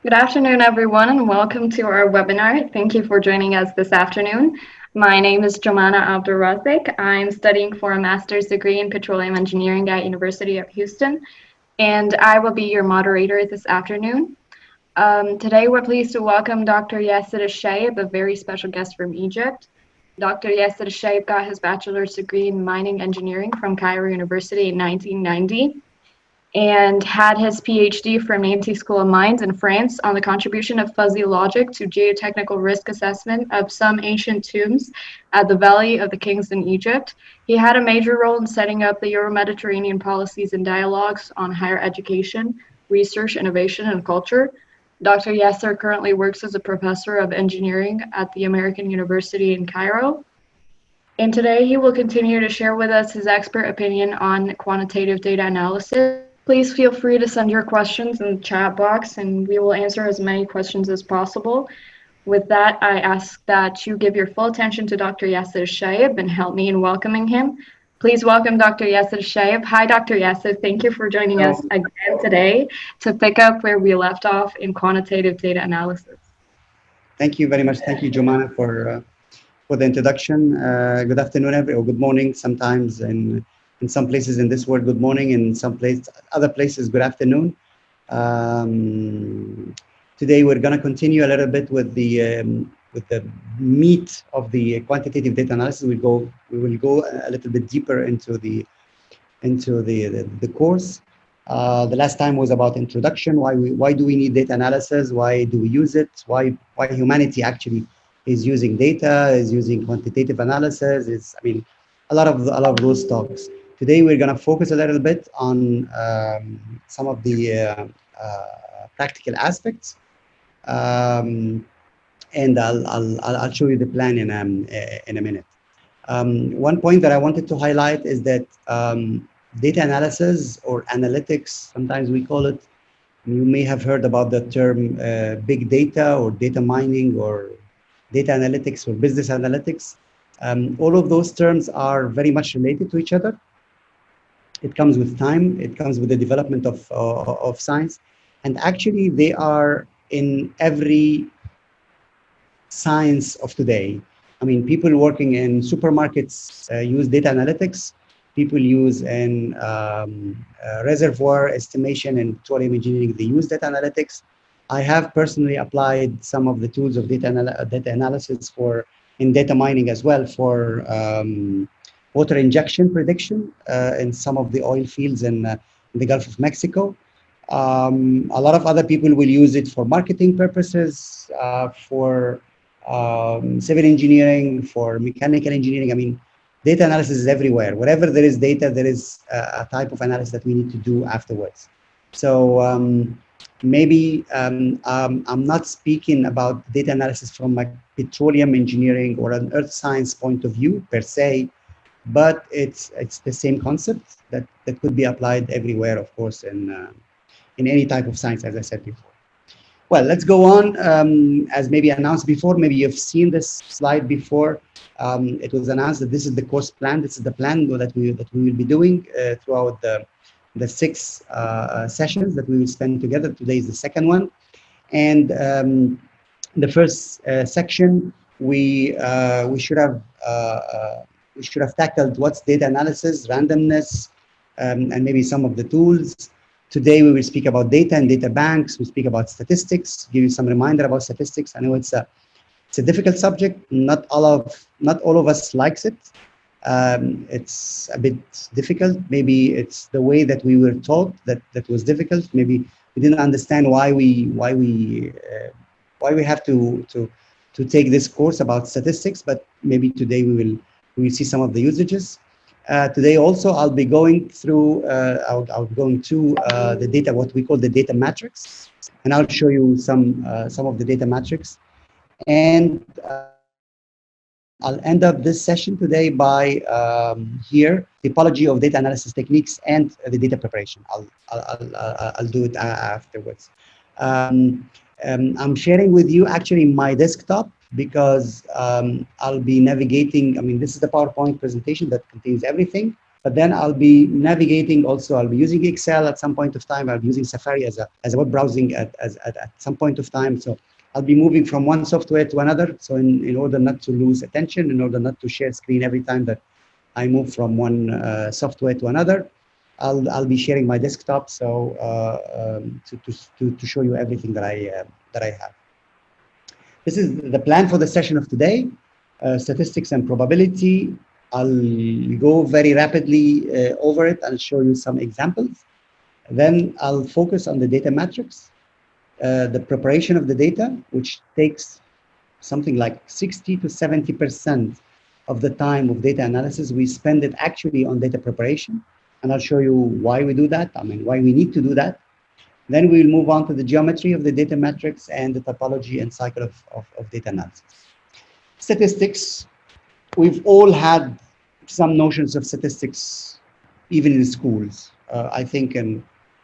Good afternoon, everyone, and welcome to our webinar. Thank you for joining us this afternoon. My name is Jomana Abdulrazik. I'm studying for a master's degree in petroleum engineering at University of Houston, and I will be your moderator this afternoon. Today, we're pleased to welcome Dr. Yasser Al-Shaib, a very special guest from Egypt. Dr. Yasser Al-Shaib got his bachelor's degree in mining engineering from Cairo University in 1990. And had his PhD from Nantes School of Mines in France on the contribution of fuzzy logic to geotechnical risk assessment of some ancient tombs at the Valley of the Kings in Egypt. He had a major role in setting up the Euro-Mediterranean policies and dialogues on higher education, research, innovation, and culture. Dr. Yasser currently works as a professor of engineering at the American University in Cairo. And today he will continue to share with us his expert opinion on quantitative data analysis. Please feel free to send your questions in the chat box and we will answer as many questions as possible. With that, I ask that you give your full attention to Dr. Yasser Al-Shaib and help me in welcoming him. Please welcome Dr. Yasser Al-Shaib. Hi, Dr. Yasser. Thank you for joining us again today to pick up where we left off in quantitative data analysis. Thank you very much. Thank you, Jomana, for the introduction. Good afternoon, or good morning. Sometimes in some places in this world, good morning. In some other places, good afternoon. Today, we're going to continue a little bit with the meat of the quantitative data analysis. We will go a little bit deeper into the course. The last time was about introduction. Why do we need data analysis? Why do we use it? Why humanity actually is using data, is using quantitative analysis? A lot of those talks. Today we're going to focus a little bit on some of the practical aspects, and I'll show you the plan in a minute. One point that I wanted to highlight is that data analysis or analytics, sometimes we call it. You may have heard about the term big data or data mining or data analytics or business analytics. All of those terms are very much related to each other. It comes with time. It comes with the development of science. And actually, they are in every science of today. People working in supermarkets use data analytics. People use in reservoir estimation and petroleum engineering, they use data analytics. I have personally applied some of the tools of data analysis in data mining as well for water injection prediction in some of the oil fields in the Gulf of Mexico. A lot of other people will use it for marketing purposes, for civil engineering, for mechanical engineering. Data analysis is everywhere. Wherever there is data, there is a type of analysis that we need to do afterwards. So maybe I'm not speaking about data analysis from a petroleum engineering or an earth science point of view per se, but it's the same concept that could be applied everywhere, of course, in any type of science, as I said before. Well, let's go on. As maybe announced before, maybe you've seen this slide before. It was announced that this is the course plan. This is the plan that we will be doing throughout the 6 sessions that we will spend together. Today is the second one, and the first section we should have tackled what's data analysis, randomness, and maybe some of the tools. Today we will speak about data and data banks. We speak about statistics. Give you some reminder about statistics. I know it's a difficult subject. Not all of us likes it. It's a bit difficult. Maybe it's the way that we were taught that was difficult. Maybe we didn't understand why we have to take this course about statistics. But maybe today we will see some of the usages. Today also I'll be going through I'll be going to the data, what we call the data matrix, and I'll show you some of the data matrix. And I'll end up this session today by here, typology of data analysis techniques and the data preparation. I'll do it afterwards. I'm sharing with you actually my desktop because I'll be navigating. This is the PowerPoint presentation that contains everything. but then I'll be navigating also. I'll be using Excel at some point of time. I'll be using Safari as a web browsing at some point of time. So I'll be moving from one software to another. So in order not to lose attention, in order not to share screen every time that I move from one software to another, I'll be sharing my desktop. So to show you everything that I have. This is the plan for the session of today. Statistics and probability. I'll go very rapidly over it and show you some examples. Then I'll focus on the data matrix, the preparation of the data, which takes something like 60 to 70% of the time of data analysis. We spend it actually on data preparation. And I'll show you why we do that. I mean, why we need to do that. Then we'll move on to the geometry of the data matrix and the topology and cycle of data analysis. Statistics, we've all had some notions of statistics, even in schools. I think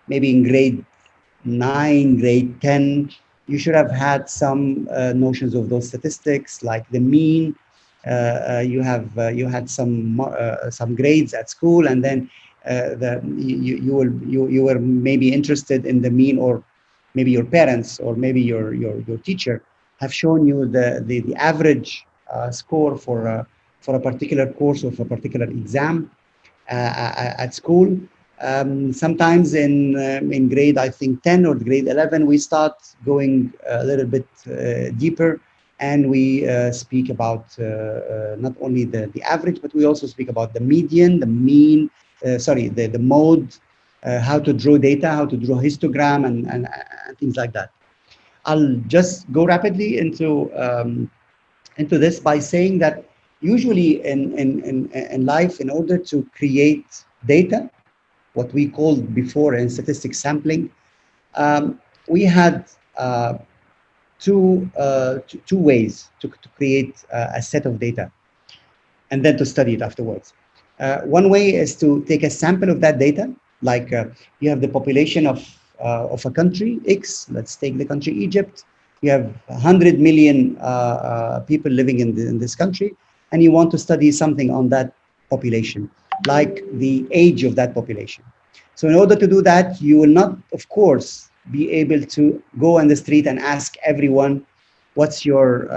maybe in grade 9, grade 10, you should have had some notions of those statistics, like the mean. You had some grades at school, and then you were maybe interested in the mean, or maybe your parents or maybe your teacher have shown you the average score for a particular course or for a particular exam at school. Sometimes in grade, I think 10 or grade 11, we start going a little bit deeper, and we speak about not only the average, but we also speak about the median, the mean, the mode, how to draw data, how to draw histogram, and things like that. I'll just go rapidly into this by saying that usually in life, in order to create data, what we called before in statistics sampling, we had two ways to create a set of data and then to study it afterwards. One way is to take a sample of that data, like you have the population of a country X. Let's take the country Egypt. You have 100 million people living in this country, and you want to study something on that population, like the age of that population. So in order to do that, you will not, of course, be able to go on the street and ask everyone, what's your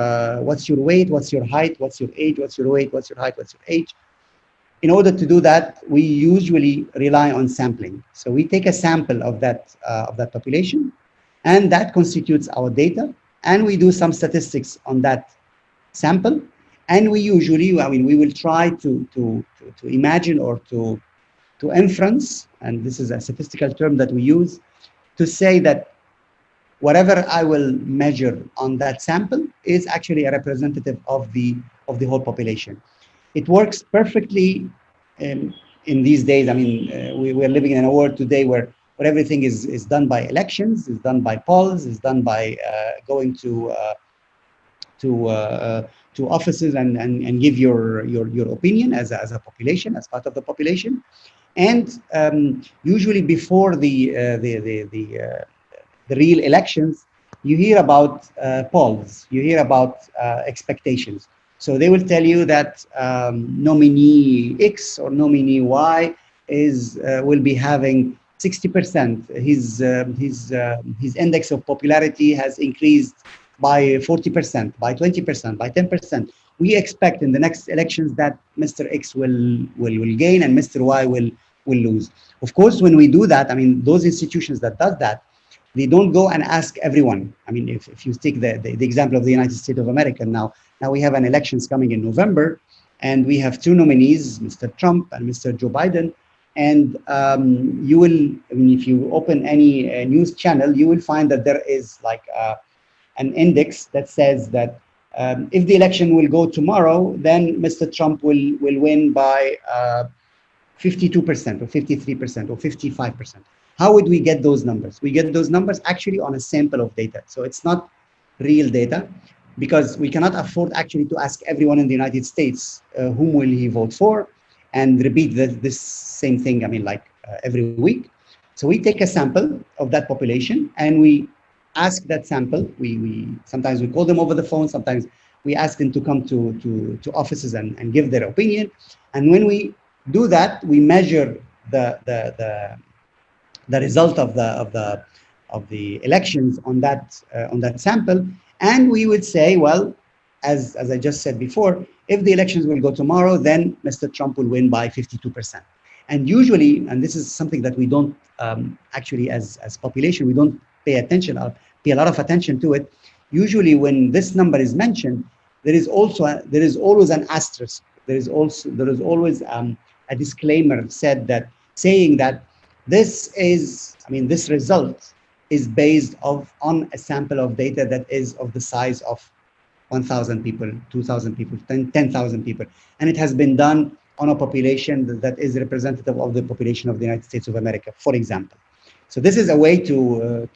weight, what's your height, what's your age, what's your weight, what's your height, what's your age. In order to do that, we usually rely on sampling. So we take a sample of that population, and that constitutes our data, and we do some statistics on that sample. And we usually, I mean, we will try to imagine or to inference, and this is a statistical term that we use, to say that whatever I will measure on that sample is actually a representative of the whole population. It works perfectly in these days. I mean, we're living in a world today where everything is done by elections, is done by polls, is done by going to offices and give your opinion as a population, as part of the population. And usually before the real elections, you hear about polls, you hear about expectations. So they will tell you that nominee X or nominee Y will be having 60%. His index of popularity has increased by 40%, by 20%, by 10%. We expect in the next elections that Mr. X will gain and Mr. Y will lose. Of course, when we do that, I mean, those institutions that does that, they don't go and ask everyone. I mean, if you take the example of the United States of America now we have an elections coming in November, and we have two nominees, Mr. Trump and Mr. Joe Biden. And you will, I mean, if you open any news channel, you will find that there is like an index that says that if the election will go tomorrow, then Mr. Trump will win by 52% or 53% or 55%. How would we get those numbers? We get those numbers actually on a sample of data. So it's not real data, because we cannot afford actually to ask everyone in the United States whom will he vote for and repeat this same thing, I mean, like every week. So we take a sample of that population and we ask that sample. We sometimes we call them over the phone, sometimes we ask them to come to offices and give their opinion. And when we do that, we measure the result of the elections on that sample, and we would say, well, as I just said before, if the elections will go tomorrow, then Mr. Trump will win by 52%. And usually, and this is something that we don't actually, as population, we don't pay attention or pay a lot of attention to it. Usually, when this number is mentioned, there is always an asterisk. There is always a disclaimer saying that this result is based on a sample of data that is of the size of 1,000 people, 2,000 people, 10,000 people. And it has been done on a population that is representative of the population of the United States of America, for example. So this is a way to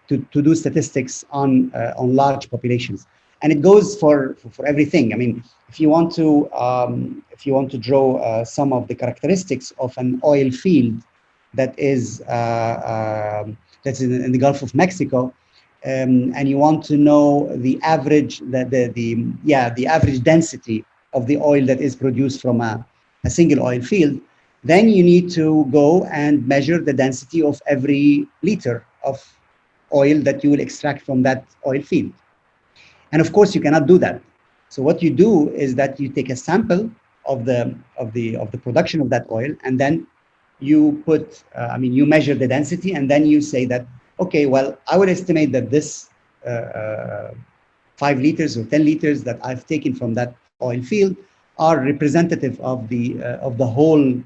do statistics on large populations. And it goes for everything. I mean, if you want to draw some of the characteristics of an oil field that's in the Gulf of Mexico, and you want to know the average the average density of the oil that is produced from a single oil field, then you need to go and measure the density of every liter of oil that you will extract from that oil field. And of course, you cannot do that. So what you do is that you take a sample of the production of that oil, and then you you measure the density, and then you say that, okay, well, I would estimate that this 5 liters or 10 liters that I've taken from that oil field are representative of the whole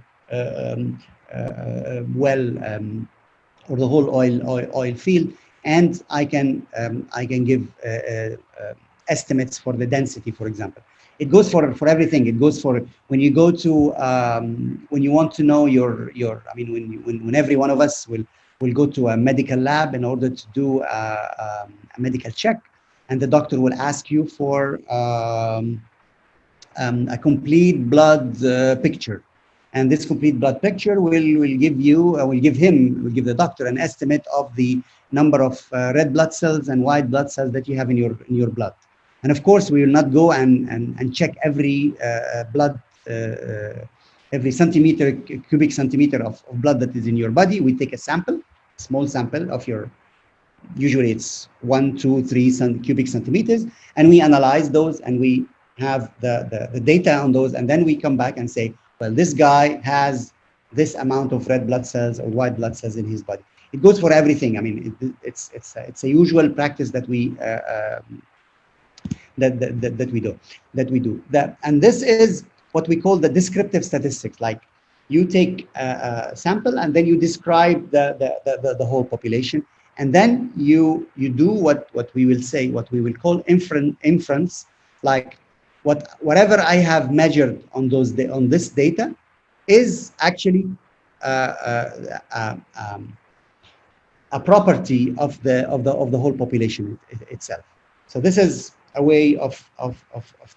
or the whole oil field, and I can give estimates for the density, for example. It goes for everything. It goes for when you go to when you want to know when every one of us will go to a medical lab in order to do a medical check, and the doctor will ask you for a complete blood picture. And this complete blood picture will give the doctor an estimate of the number of red blood cells and white blood cells that you have in your blood. And of course, we will not go and check every every cubic centimeter of blood that is in your body. We take a small sample of your, usually it's 1, 2, 3 cubic centimeters, and we analyze those, and we have the data on those, and then we come back and say, well, this guy has this amount of red blood cells or white blood cells in his body. It goes for everything. I mean, it's a usual practice that we do. And this is what we call the descriptive statistics. Like, you take a sample and then you describe the whole population, and then you do what we will call inference. Like, whatever I have measured on this data is actually a property of the whole population itself. So this is a way of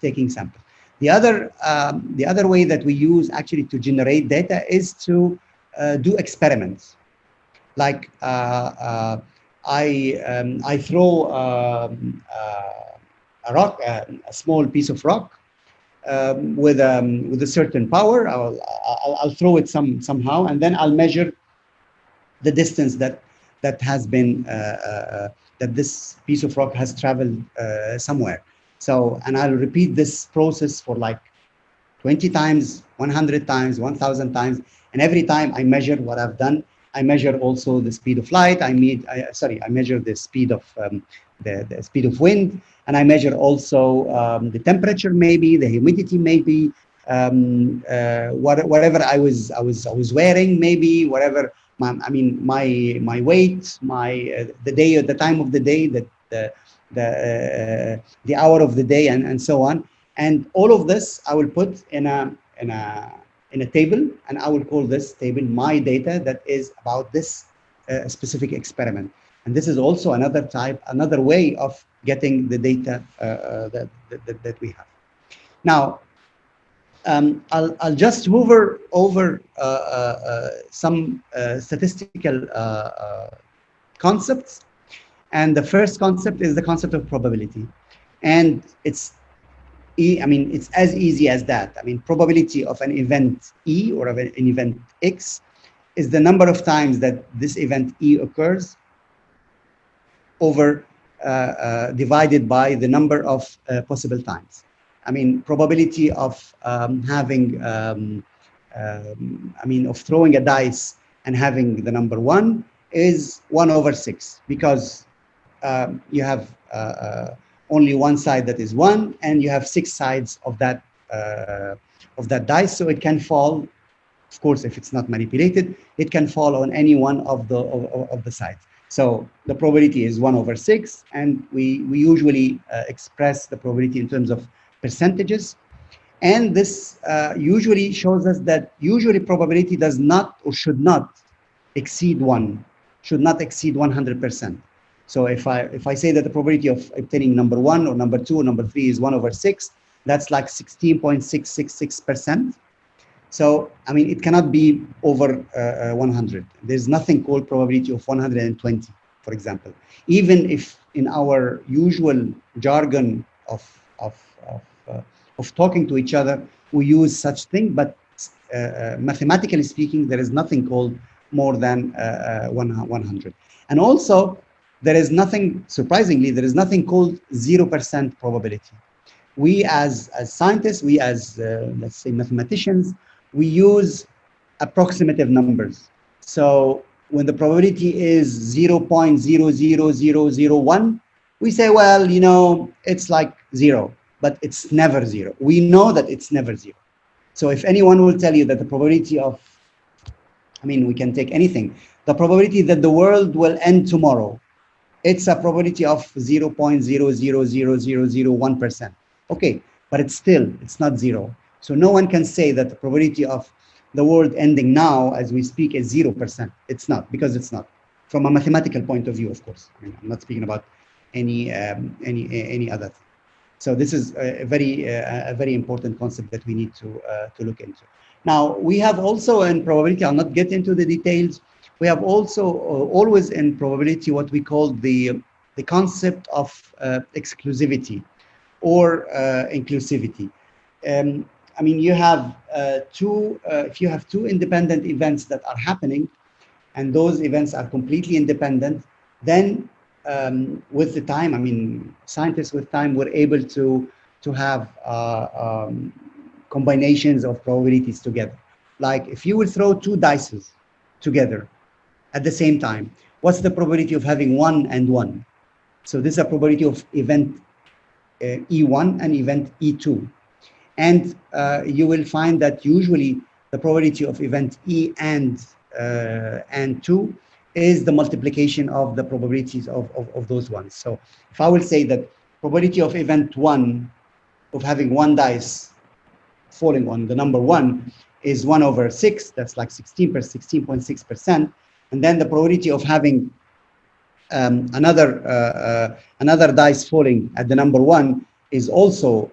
taking samples. The other way that we use actually to generate data is to do experiments. Like, I throw a rock, a small piece of rock, with a certain power. I'll throw it somehow, and then I'll measure the distance that has been that this piece of rock has traveled somewhere. So, and I'll repeat this process for like 20 times, 100 times, 1,000 times, and every time I measure what I've done, I measure also the speed of light. I measure the speed of the speed of wind, and I measure also the temperature, maybe the humidity, maybe whatever I was wearing, maybe whatever. My weight, the time of the day, the hour of the day, and so on. And all of this I will put in a table, and I will call this table my data that is about this specific experiment. And this is also another way of getting the data that we have. Now, I'll just hover over some statistical concepts. And the first concept is the concept of probability. And it's I mean, it's as easy as that. I mean, probability of an event E or of an event X is the number of times that this event E occurs over divided by the number of possible times. I mean, probability of having, I mean, of throwing a dice and having the number 1 is 1/6, because you have only one side that is 1, and you have 6 sides of that dice, so it can fall. Of course, if it's not manipulated, it can fall on any one of the sides. So the probability is 1/6, and we usually express the probability in terms of percentages. And this usually shows us that usually probability does not or should not exceed 1, should not exceed 100%. So if I say that the probability of obtaining number 1 or number 2 or number 3 is 1/6, that's like 16.666%. So, I mean, it cannot be over 100. There's nothing called probability of 120, for example. Even if in our usual jargon of talking to each other, we use such thing, but mathematically speaking, there is nothing called more than 100. And also, there is nothing, surprisingly, there is nothing called 0% probability. We as scientists, we as, let's say, mathematicians, we use approximative numbers. So when the probability is 0.00001, we say, well, you know, it's like 0, but it's never 0. We know that it's never 0. So if anyone will tell you that the probability of, I mean, we can take anything, the probability that the world will end tomorrow, it's a probability of 0.00001%. Okay, but it's not 0. So no one can say that the probability of the world ending now as we speak is 0%. It's not, because it's not. From a mathematical point of view, of course. I mean, I'm not speaking about any other thing. So this is a very important concept that we need to look into. Now, we have also in probability, I'll not get into the details, we have also always in probability what we call the concept of exclusivity or inclusivity. I mean, you have if you have two independent events that are happening, and those events are completely independent, then with the time, I mean, scientists with time were able to have combinations of probabilities together. Like if you will throw 2 dice together at the same time, what's the probability of having 1 and 1? So this is a probability of event E1 and event E2. And you will find that usually the probability of event E and 2 is the multiplication of the probabilities of those ones. So if I will say that probability of event 1 of having 1 dice falling on the number 1 is 1/6, that's like 16.6%. And then the probability of having another dice falling at the number 1 is also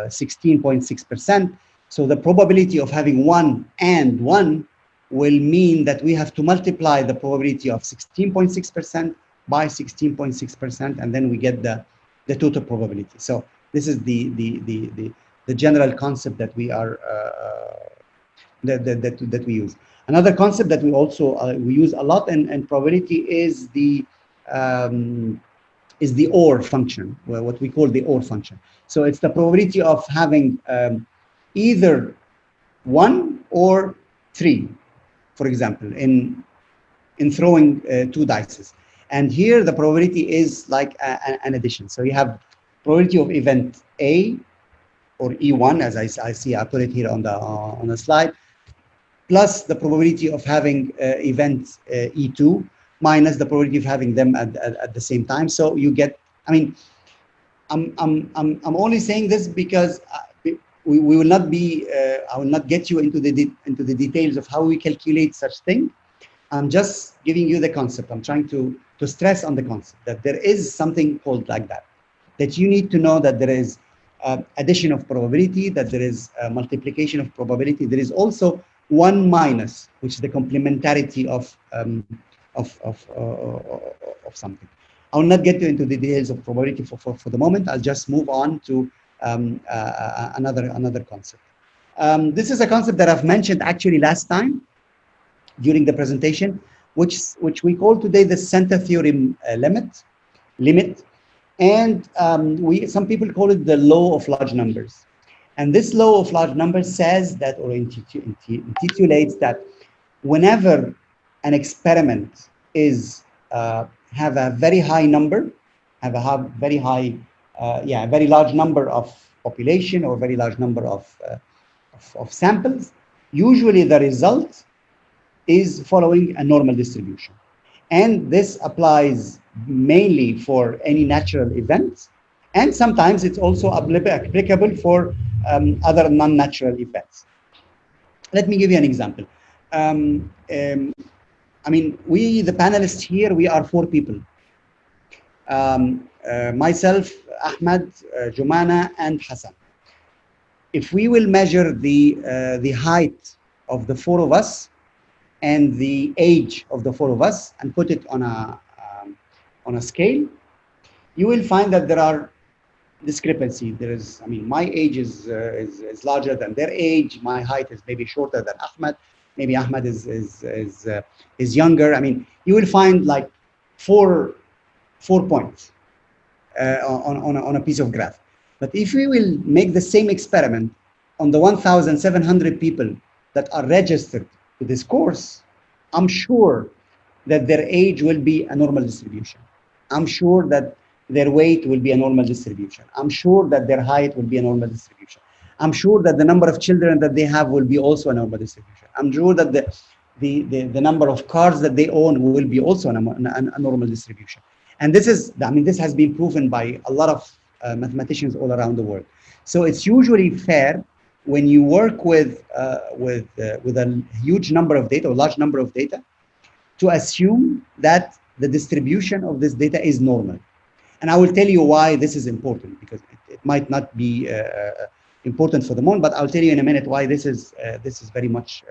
16.6%. So the probability of having 1 and 1 will mean that we have to multiply the probability of 16.6% by 16.6%, and then we get the total probability. So this is the general concept that we are that we use. Another concept that we also we use a lot in probability is the OR function, what we call the OR function. So it's the probability of having either 1 or 3, for example, in throwing 2 dice. And here the probability is like an addition. So you have probability of event A or E1, as I see, I put it here on the slide, plus the probability of having event E2 minus the probability of having them at the same time. So you get, I mean, I'm only saying this because we will not be, I will not get you into the details of how we calculate such thing. I'm just giving you the concept. I'm trying to stress on the concept that there is something called like that you need to know, that there is addition of probability, that there is multiplication of probability. There is also 1 minus, which is the complementarity of something. I will not get into the details of probability for the moment. I'll just move on to another concept. This is a concept that I've mentioned actually last time during the presentation, which we call today the center theorem limit. And some people call it the law of large numbers. And this law of large numbers says that, or intitulates that, whenever an experiment is have a very high number, have a very high, a very large number of population or very large number of samples, usually the result is following a normal distribution. And this applies mainly for any natural events. And sometimes it's also applicable for other non-natural events. Let me give you an example. I mean, we, the panelists here, we are 4 people. Myself, Ahmed, Jumana, and Hassan. If we will measure the height of the 4 of us and the age of the 4 of us and put it on a scale, you will find that there are discrepancy. There is, I mean, my age is larger than their age. My height is maybe shorter than Ahmed. Maybe Ahmed is younger. I mean, you will find like four points on a piece of graph. But if we will make the same experiment on the 1,700 people that are registered to this course, I'm sure that their age will be a normal distribution. I'm sure that their weight will be a normal distribution. I'm sure that their height will be a normal distribution. I'm sure that the number of children that they have will be also a normal distribution. I'm sure that the number of cars that they own will be also a normal distribution. And this is, I mean, this has been proven by a lot of mathematicians all around the world. So it's usually fair when you work with a huge number of data, or large number of data, to assume that the distribution of this data is normal. And I will tell you why this is important, because it might not be important for the moment, but I'll tell you in a minute why this is very much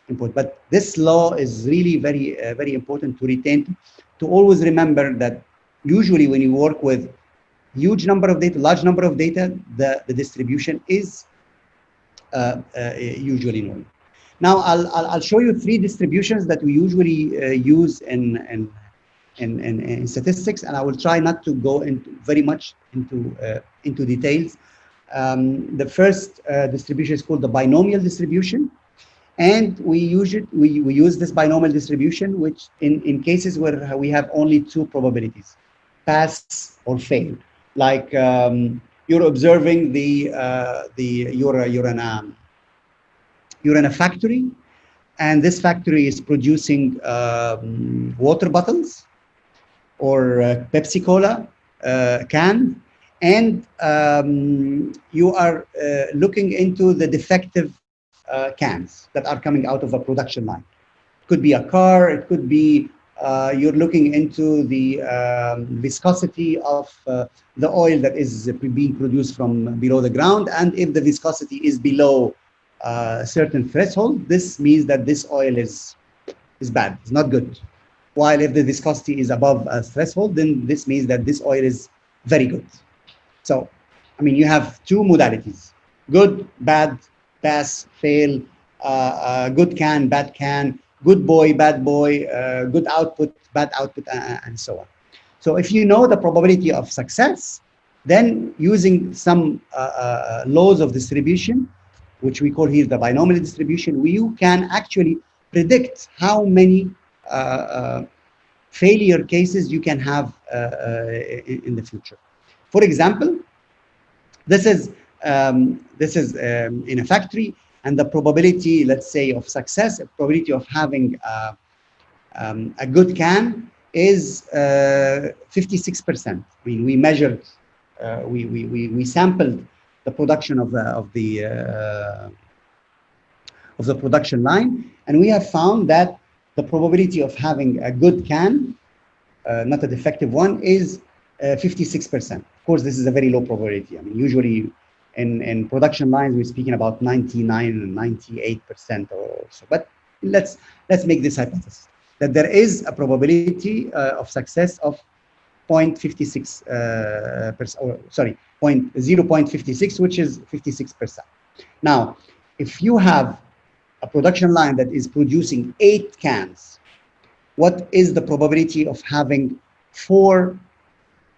important. But this law is really very important to retain, to always remember that usually when you work with huge number of data, large number of data, the distribution is usually normal. Now I'll show you 3 distributions that we usually use in statistics, and I will try not to go very much into details. The first distribution is called the binomial distribution, and we use this binomial distribution, which in cases where we have only 2 probabilities, pass or fail. Like you're observing you're in a factory, and this factory is producing water bottles or Pepsi Cola can, and you are looking into the defective cans that are coming out of a production line. It could be a car, it could be you're looking into the viscosity of the oil that is being produced from below the ground, and if the viscosity is below a certain threshold, this means that this oil is bad, it's not good. While if the viscosity is above a threshold, then this means that this oil is very good. So, I mean, you have 2 modalities: good, bad, pass, fail, good can, bad can, good boy, bad boy, good output, bad output, and so on. So if you know the probability of success, then using some laws of distribution, which we call here the binomial distribution, you can actually predict how many failure cases you can have in the future. For example, this is in a factory, and the probability, let's say, of success, the probability of having a good can is 56%. I mean, we measured, we sampled the production of the production line, and we have found that the probability of having a good can, not a defective one, is 56%. Of course, this is a very low probability. I mean, usually in production lines, we're speaking about 99 and 98% or so. But let's make this hypothesis that there is a probability of success of 0.56 sorry, 0.56, which is 56%. Now, if you have a production line that is producing 8 cans, what is the probability of having 4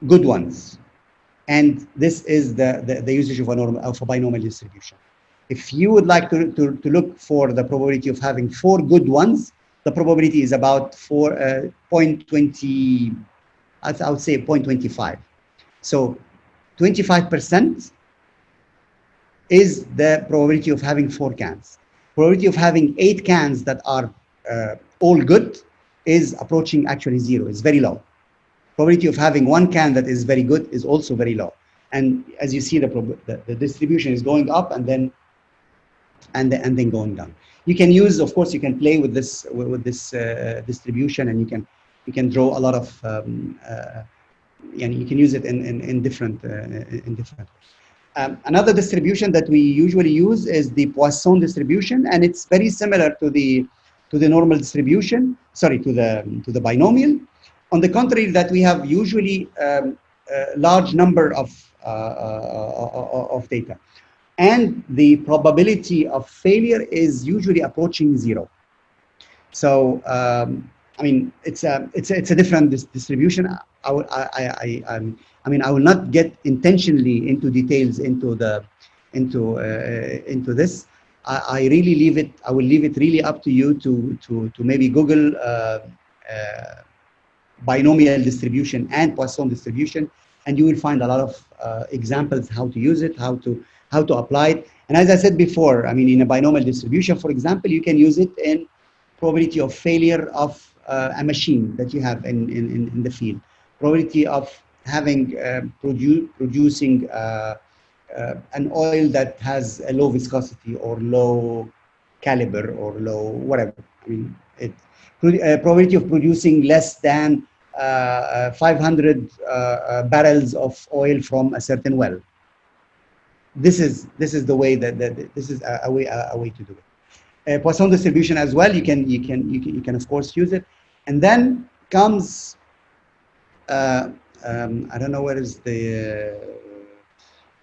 good ones? And this is the usage of a binomial distribution. If you would like to look for the probability of having 4 good ones, the probability is about 0.20, I would say 0.25. So 25% is the probability of having 4 cans. Probability of having 8 cans that are all good is approaching actually 0. It's very low. Probability of having 1 can that is very good is also very low. And as you see, the distribution is going up and then going down. You can use, of course, you can play with this distribution, and you can draw a lot of you can use it in different ways. Another distribution that we usually use is the Poisson distribution, and it's very similar to the normal distribution. Sorry, to the binomial. On the contrary, that we have usually a large number of data, and the probability of failure is usually approaching 0. So I mean, it's a different distribution. I will not get intentionally into details into this. I really leave it. I will leave it really up to you to maybe Google binomial distribution and Poisson distribution, and you will find a lot of examples how to use it, how to apply it. And as I said before, I mean, in a binomial distribution, for example, you can use it in probability of failure of a machine that you have in the field, probability of having producing an oil that has a low viscosity or low caliber or low whatever. I mean, probability of producing less than 500 barrels of oil from a certain well. This is the way that this is a way to do it. Poisson distribution as well. You can of course use it, and then comes I don't know where is the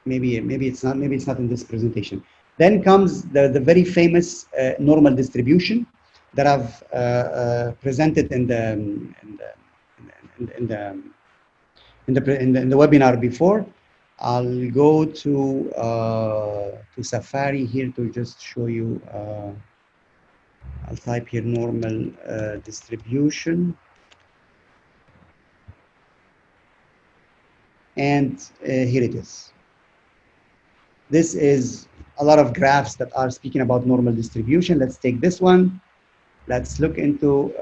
maybe it's not in this presentation. Then comes the very famous normal distribution that I've presented in the webinar before. I'll go to Safari here to just show you. I'll type here normal distribution, and here it is. This is a lot of graphs that are speaking about normal distribution. Let's take this one. Let's look into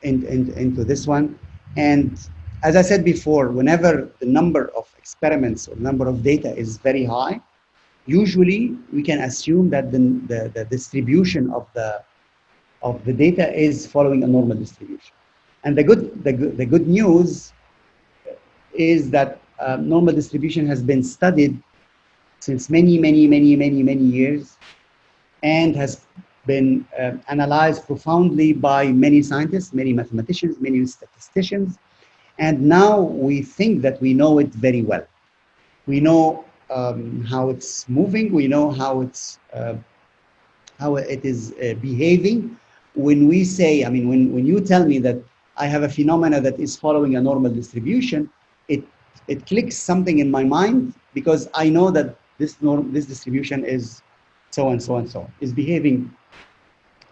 this one. And as I said before, whenever the number of experiments or number of data is very high, usually we can assume that the distribution of the data is following a normal distribution. And the good news is that normal distribution has been studied since many years, and has been analyzed profoundly by many scientists, many mathematicians, many statisticians, and now we think that we know it very well. We know how it's moving. We know how it is behaving. When we say, I mean, when you tell me that I have a phenomena that is following a normal distribution, it clicks something in my mind, because I know that this distribution is so and so and so, is behaving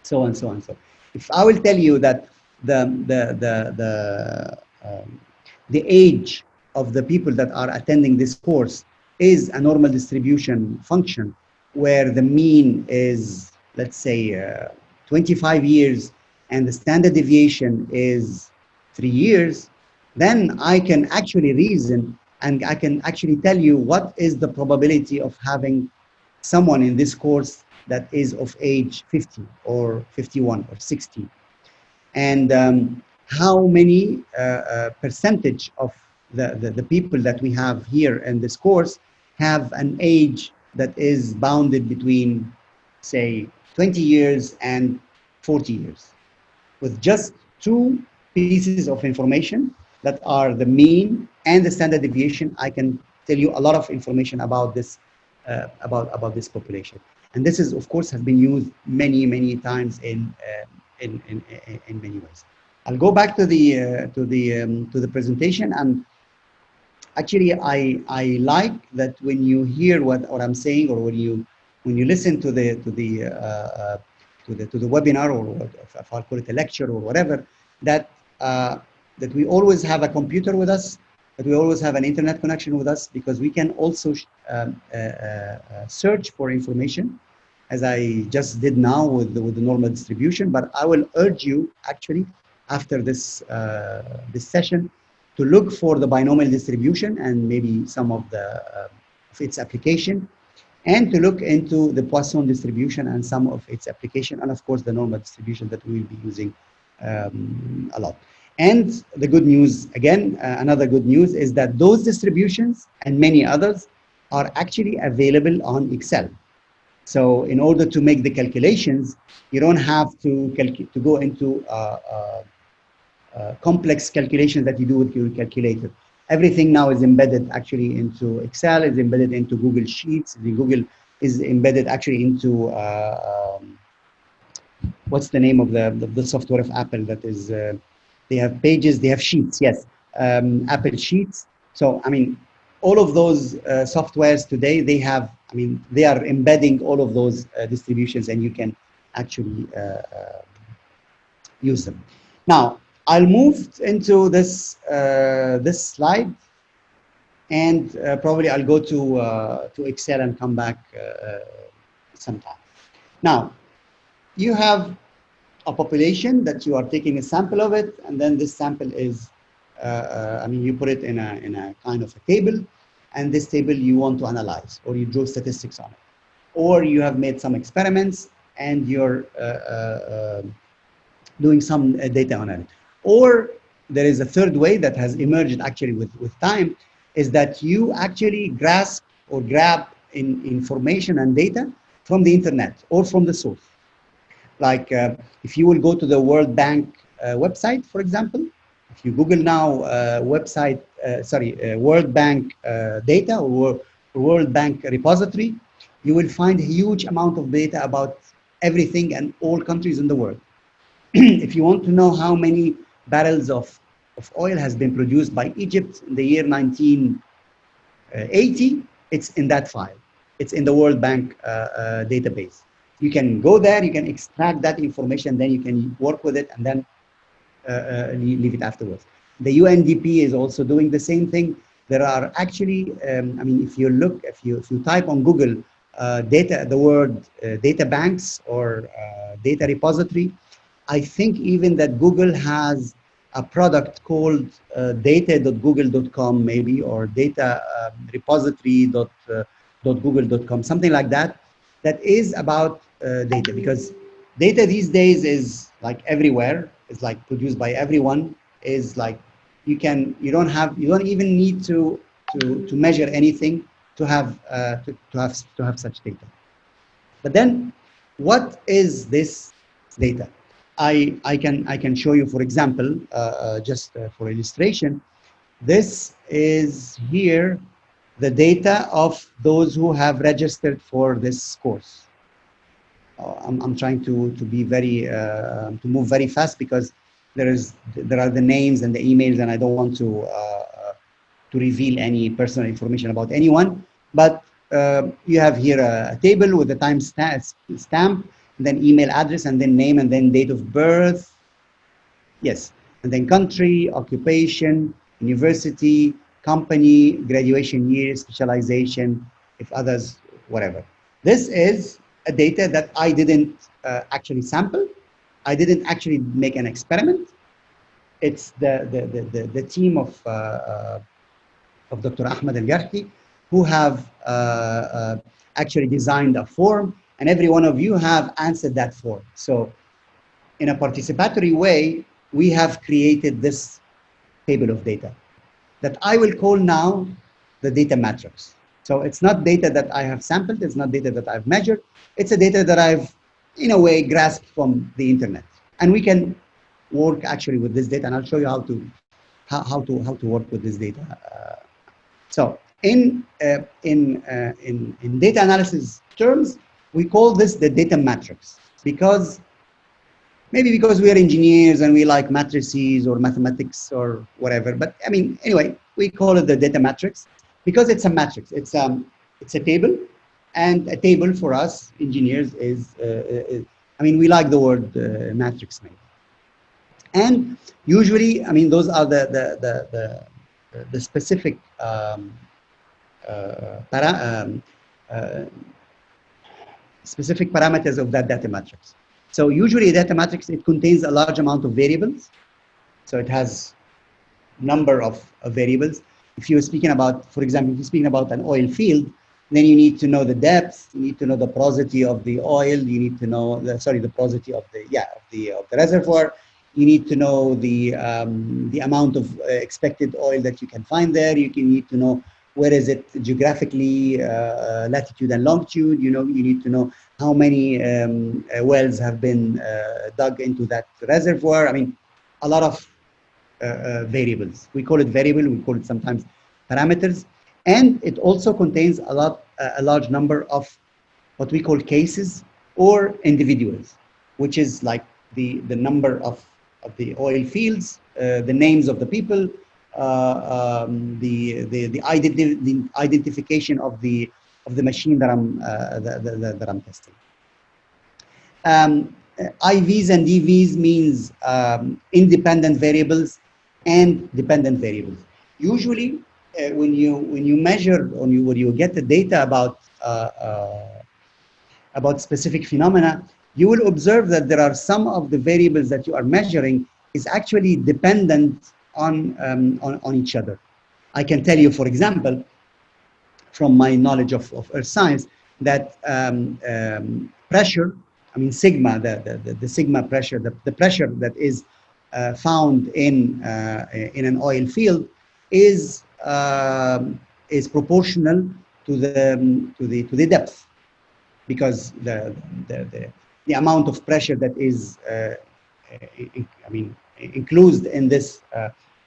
so and so and so. If I will tell you that the age of the people that are attending this course is a normal distribution function, where the mean is, let's say, 25 years and the standard deviation is 3 years, then I can actually reason, and I can actually tell you what is the probability of having someone in this course that is of age 50 or 51 or 60, and how many percentage of the people that we have here in this course have an age that is bounded between, say, 20 years and 40 years. With just 2 pieces of information, that are the mean and the standard deviation, I can tell you a lot of information about this about this population. And this is, of course, has been used many times in many ways. I'll go back to the presentation, and actually I like that when you hear what I'm saying, or when you listen to the webinar, or if I'll call it a lecture or whatever, that that we always have a computer with us, that we always have an internet connection with us, because we can also search for information, as I just did now with the normal distribution. But I will urge you, actually, after this this session, to look for the binomial distribution and maybe some of its application, and to look into the Poisson distribution and some of its application, and of course the normal distribution that we will be using a lot. And the good news, again, another good news, is that those distributions and many others are actually available on Excel. So in order to make the calculations, you don't have to go into complex calculations that you do with your calculator. Everything now is embedded actually into Excel, is embedded into Google Sheets. The Google is embedded actually into what's the name of the software of Apple that is, they have pages, they have sheets, yes, Apple Sheets. So, I mean, all of those softwares today, they have, I mean, they are embedding all of those distributions, and you can actually use them. Now, I'll move into this this slide, and probably I'll go to Excel and come back sometime. Now, you have a population that you are taking a sample of it, and then this sample is, I mean, you put it in a kind of a table, and this table you want to analyze, or you draw statistics on it, or you have made some experiments and you're doing some data on it. Or there is a third way that has emerged actually with time, is that you actually grasp or grab information and data from the internet or from the source. Like if you will go to the World Bank website, for example, if you Google now website, World Bank data or World Bank repository, you will find a huge amount of data about everything and all countries in the world. If you want to know how many barrels of oil has been produced by Egypt in the year 1980, it's in that file. It's in the World Bank database. You can go there, you can extract that information, then you can work with it, and then leave it afterwards. The UNDP is also doing the same thing. There are actually, I mean, if you look, if you type on Google the word data banks or data repository, I think even that Google has a product called data.google.com maybe, or data repository.google.com, something like that, that is about data, because data these days is like everywhere. It's like produced by everyone. Is like you don't even need to measure anything to have such data. But then, what is this data? I can show you, for example, just for illustration. This is here the data of those who have registered for this course. I'm trying to be very to move very fast, because there are the names and the emails, and I don't want to reveal any personal information about anyone. But you have here a table with a time stamp, and then email address, and then name, and then date of birth. Yes, and then country, occupation, university, company, graduation year, specialization, if others, whatever. This is a data that I didn't actually sample. I didn't actually make an experiment. It's the team of Dr. Ahmed Al-Garhi, who have actually designed a form, and every one of you have answered that form. So in a participatory way, we have created this table of data that I will call now the data matrix. So it's not data that I have sampled, it's not data that I've measured, it's a data that I've, in a way, grasped from the internet. And we can work actually with this data, and I'll show you how to work with this data. So in data analysis terms, we call this the data matrix, because maybe because we are engineers and we like matrices or mathematics or whatever. But I mean, anyway, we call it the data matrix because it's a matrix. It's a table, and a table for us engineers is I mean, we like the word matrix maybe. And usually, I mean, those are the specific specific parameters of that data matrix. So usually a data matrix, it contains a large amount of variables. So it has number of variables. If you're speaking about, for example, if you're speaking about an oil field, then you need to know the depth, you need to know the porosity of the oil, you need to know the porosity of the reservoir, you need to know the amount of expected oil that you can find there. You need to know where is it geographically, latitude and longitude. You need to know how many wells have been dug into that reservoir. I mean, a lot of variables. We call it variable. We call it sometimes parameters, and it also contains a large number of what we call cases or individuals, which is like the number of the oil fields, the names of the people, the identification of the machine that I'm testing. IVs and DVs means independent variables and dependent variables. Usually, when you measure or when you get the data about specific phenomena, you will observe that there are some of the variables that you are measuring is actually dependent on each other. I can tell you, for example, from my knowledge of earth science, that pressure, I mean sigma, the sigma pressure, the pressure that is found in an oil field is proportional to the depth, because the amount of pressure that is enclosed in this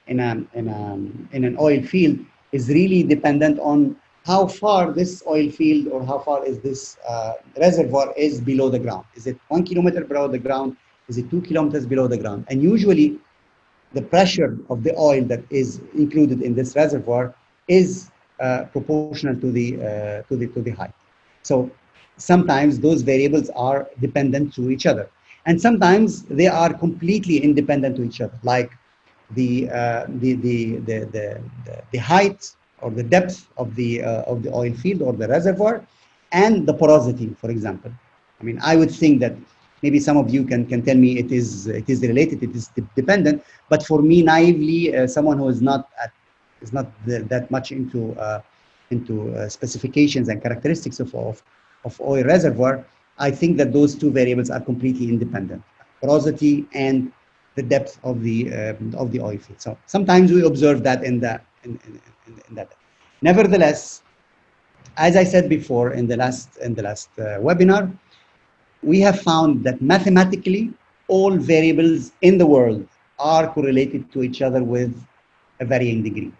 in an oil field is really dependent on how far this oil field or how far is this reservoir is below the ground. Is it 1 kilometer below the ground? Is it 2 kilometers below the ground? And usually the pressure of the oil that is included in this reservoir is proportional to the height. So sometimes those variables are dependent to each other, and sometimes they are completely independent to each other, like the height or the depth of the oil field or the reservoir, and the porosity, for example. I mean, I would think that maybe some of you can tell me it is related, it is dependent, but for me, naively, someone who is not that much into specifications and characteristics of oil reservoir, I think that those two variables are completely independent: porosity and the depth of the oil field. So sometimes we observe that in that. Nevertheless, as I said before in the last webinar, we have found that mathematically all variables in the world are correlated to each other with a varying degree.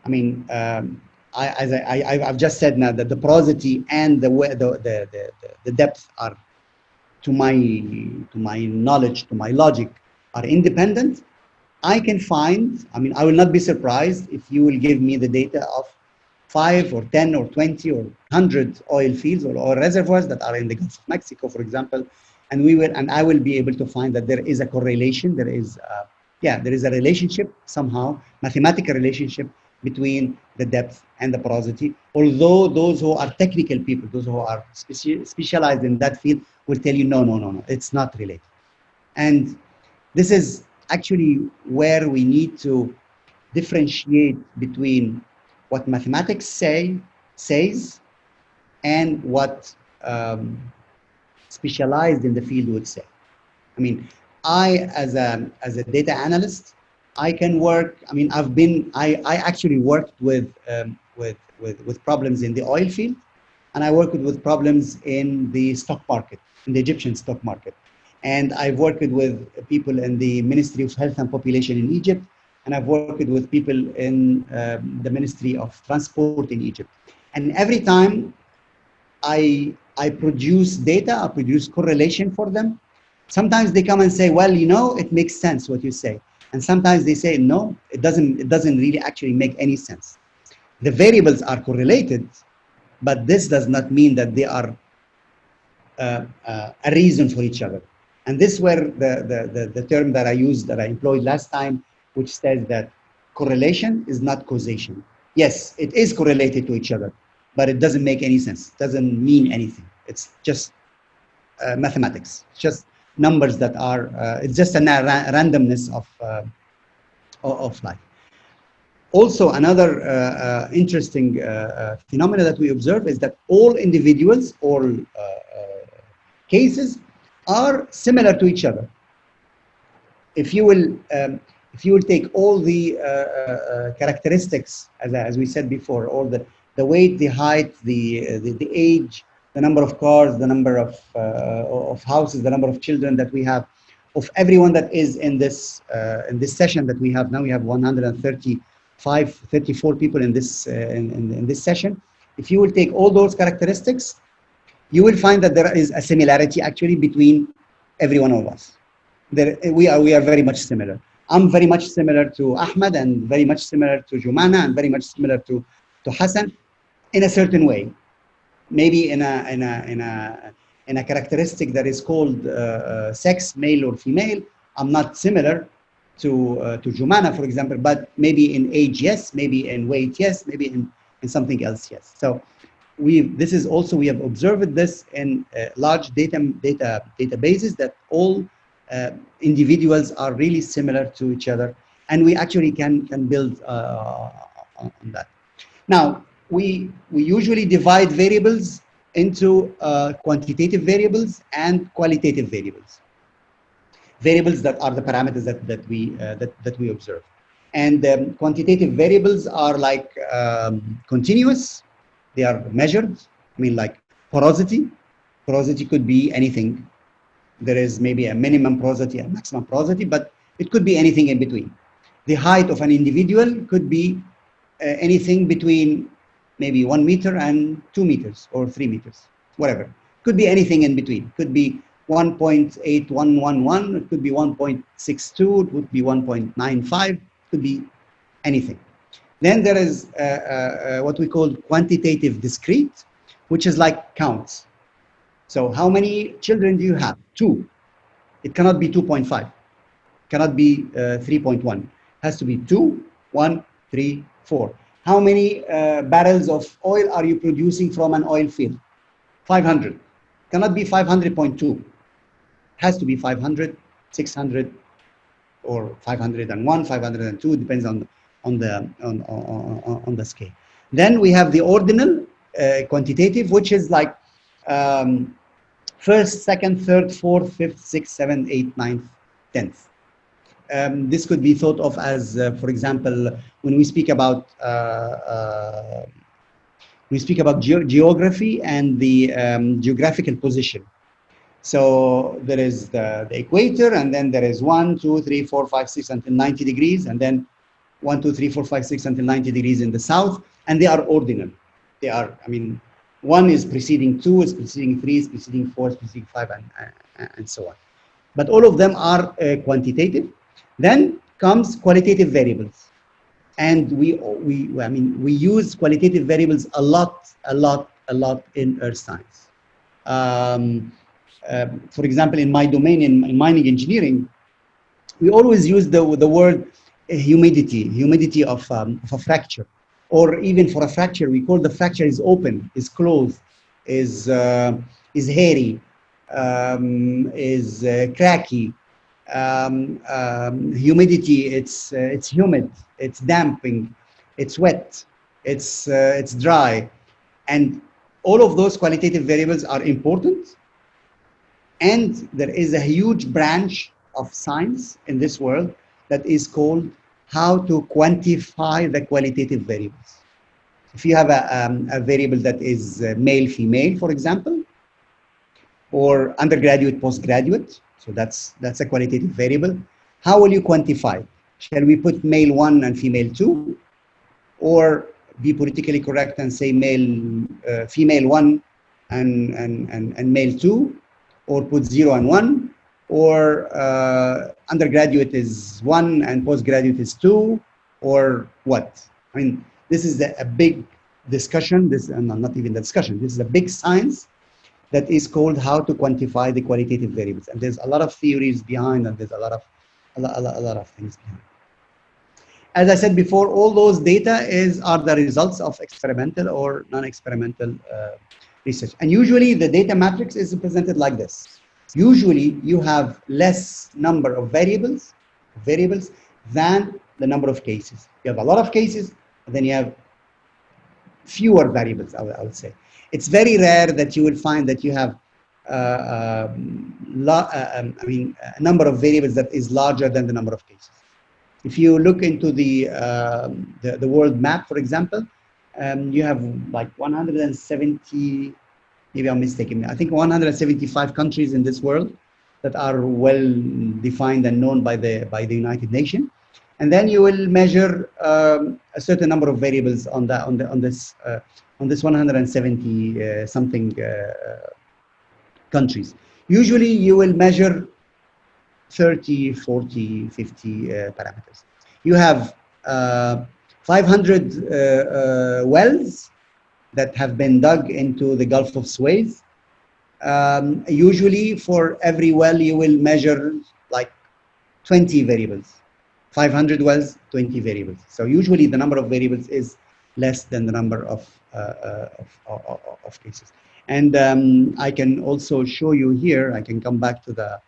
I mean, I've just said now that the porosity and the depth are, to my knowledge, to my logic, are independent. I can find, I mean, I will not be surprised if you will give me the data of 5 or 10 or 20 or 100 oil fields or oil reservoirs that are in the Gulf of Mexico, for example, and I will be able to find that there is a correlation, there is a relationship somehow, mathematical relationship between the depth and the porosity. Although those who are technical people, those who are specialized in that field, will tell you, no, it's not related. And this is actually where we need to differentiate between what mathematics says and what specialized in the field would say. I mean, I as a data analyst, I can work. I mean, I actually worked with problems in the oil field, and I worked with problems in the stock market, in the Egyptian stock market. And I've worked with people in the Ministry of Health and Population in Egypt. and I've worked with people in the Ministry of Transport in Egypt. And every time I produce data, I produce correlation for them. Sometimes they come and say, well, you know, it makes sense what you say. And sometimes they say, no, it doesn't really actually make any sense. The variables are correlated, but this does not mean that they are a reason for each other. And this is where the term that I used, that I employed last time, which says that correlation is not causation. Yes, it is correlated to each other, but it doesn't make any sense. It doesn't mean anything. It's just mathematics. It's just numbers that are, it's just a randomness of life. Also, another interesting phenomena that we observe is that all individuals, all cases are similar to each other. If you will take all the characteristics, as we said before, all the weight, the height, the age, the number of cars, the number of houses, the number of children that we have, of everyone that is in this session that we have now. We have 34 people in this in this session. If you will take all those characteristics, you will find that there is a similarity actually between every one of us. We are very much similar. I'm very much similar to Ahmed, and very much similar to Jumana, and very much similar to Hassan, in a certain way. Maybe in a characteristic that is called sex, male or female. I'm not similar to Jumana, for example, but maybe in age, yes, maybe in weight, yes, maybe in something else, yes. So we have observed this in large databases, that all individuals are really similar to each other, and we actually can build on that. Now, we usually divide variables into quantitative variables and qualitative variables. Variables that are the parameters that we observe. And quantitative variables are like continuous. They are measured. I mean, like porosity. Porosity could be anything. There is maybe a minimum porosity and maximum porosity, but it could be anything in between. The height of an individual could be anything between maybe 1 meter and 2 meters or 3 meters, whatever. Could be anything in between. Could be 1.8111, it could be 1.62, it would be 1.95, could be anything. Then there is what we call quantitative discrete, which is like counts. So how many children do you have? 2. It cannot be 2.5. It cannot be 3.1. It has to be 2, 1, 3, 4. How many barrels of oil are you producing from an oil field? 500. It cannot be 500.2. It has to be 500, 600, or 501, 502. Depends on the scale. Then we have the ordinal quantitative, which is like first, second, third, fourth, fifth, sixth, seventh, eighth, ninth, 10th. This could be thought of as, for example, when we speak about geography and the geographical position. So there is the equator, and then there is 1, 2, 3, 4, 5, 6 until 90 degrees, and then 1, 2, 3, 4, 5, 6 until 90 degrees in the south, and they are ordinal. They are, I mean, 1 is preceding 2, is preceding 3, is preceding 4, is preceding 5, and so on. But all of them are quantitative. Then comes qualitative variables, and we use qualitative variables a lot in earth science. For example, in my domain, in mining engineering, we always use the word humidity of a fracture, or even for a fracture, we call the fracture is open, is closed, is hairy, is cracky. Humidity, it's humid, it's damping, it's wet, it's dry, and all of those qualitative variables are important. And there is a huge branch of science in this world that is called how to quantify the qualitative variables. If you have a variable that is male, female, for example, or undergraduate, postgraduate, so that's a qualitative variable. How will you quantify it? Shall we put male 1 and female 2? Or be politically correct and say female 1 and male 2? Or put 0 and 1? Or undergraduate is 1 and postgraduate is 2? Or what? I mean, this is a big discussion. Not even the discussion. This is a big science that is called how to quantify the qualitative variables. And there's a lot of theories behind, and there's a lot of things behind. As I said before, all those data are the results of experimental or non-experimental research. And usually the data matrix is presented like this. Usually you have less number of variables than the number of cases. You have a lot of cases, and then you have fewer variables, I would say. It's very rare that you will find that you have a number of variables that is larger than the number of cases. If you look into the world map, for example, you have like 170, maybe I'm mistaken, I think 175 countries in this world that are well defined and known by the United Nations. And then you will measure a certain number of variables on this 170 something countries. Usually you will measure 30, 40, 50 parameters. You have 500 wells that have been dug into the Gulf of Suez. Usually for every well you will measure like 20 variables. 500 wells, 20 variables. So usually the number of variables is less than the number of cases. And I can also show you here, I can come back to the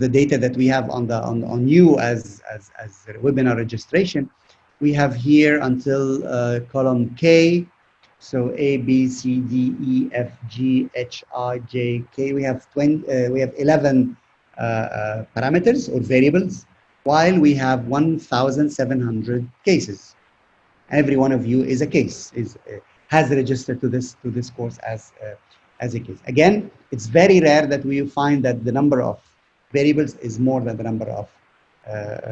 data that we have on you as webinar registration. We have here until column K, so A, B, C, D, E, F, G, H, I, J, K. We have 11 parameters or variables, while we have 1,700 cases. Every one of you is a case, has registered to this course as a case. Again, it's very rare that we find that the number of variables is more than the number of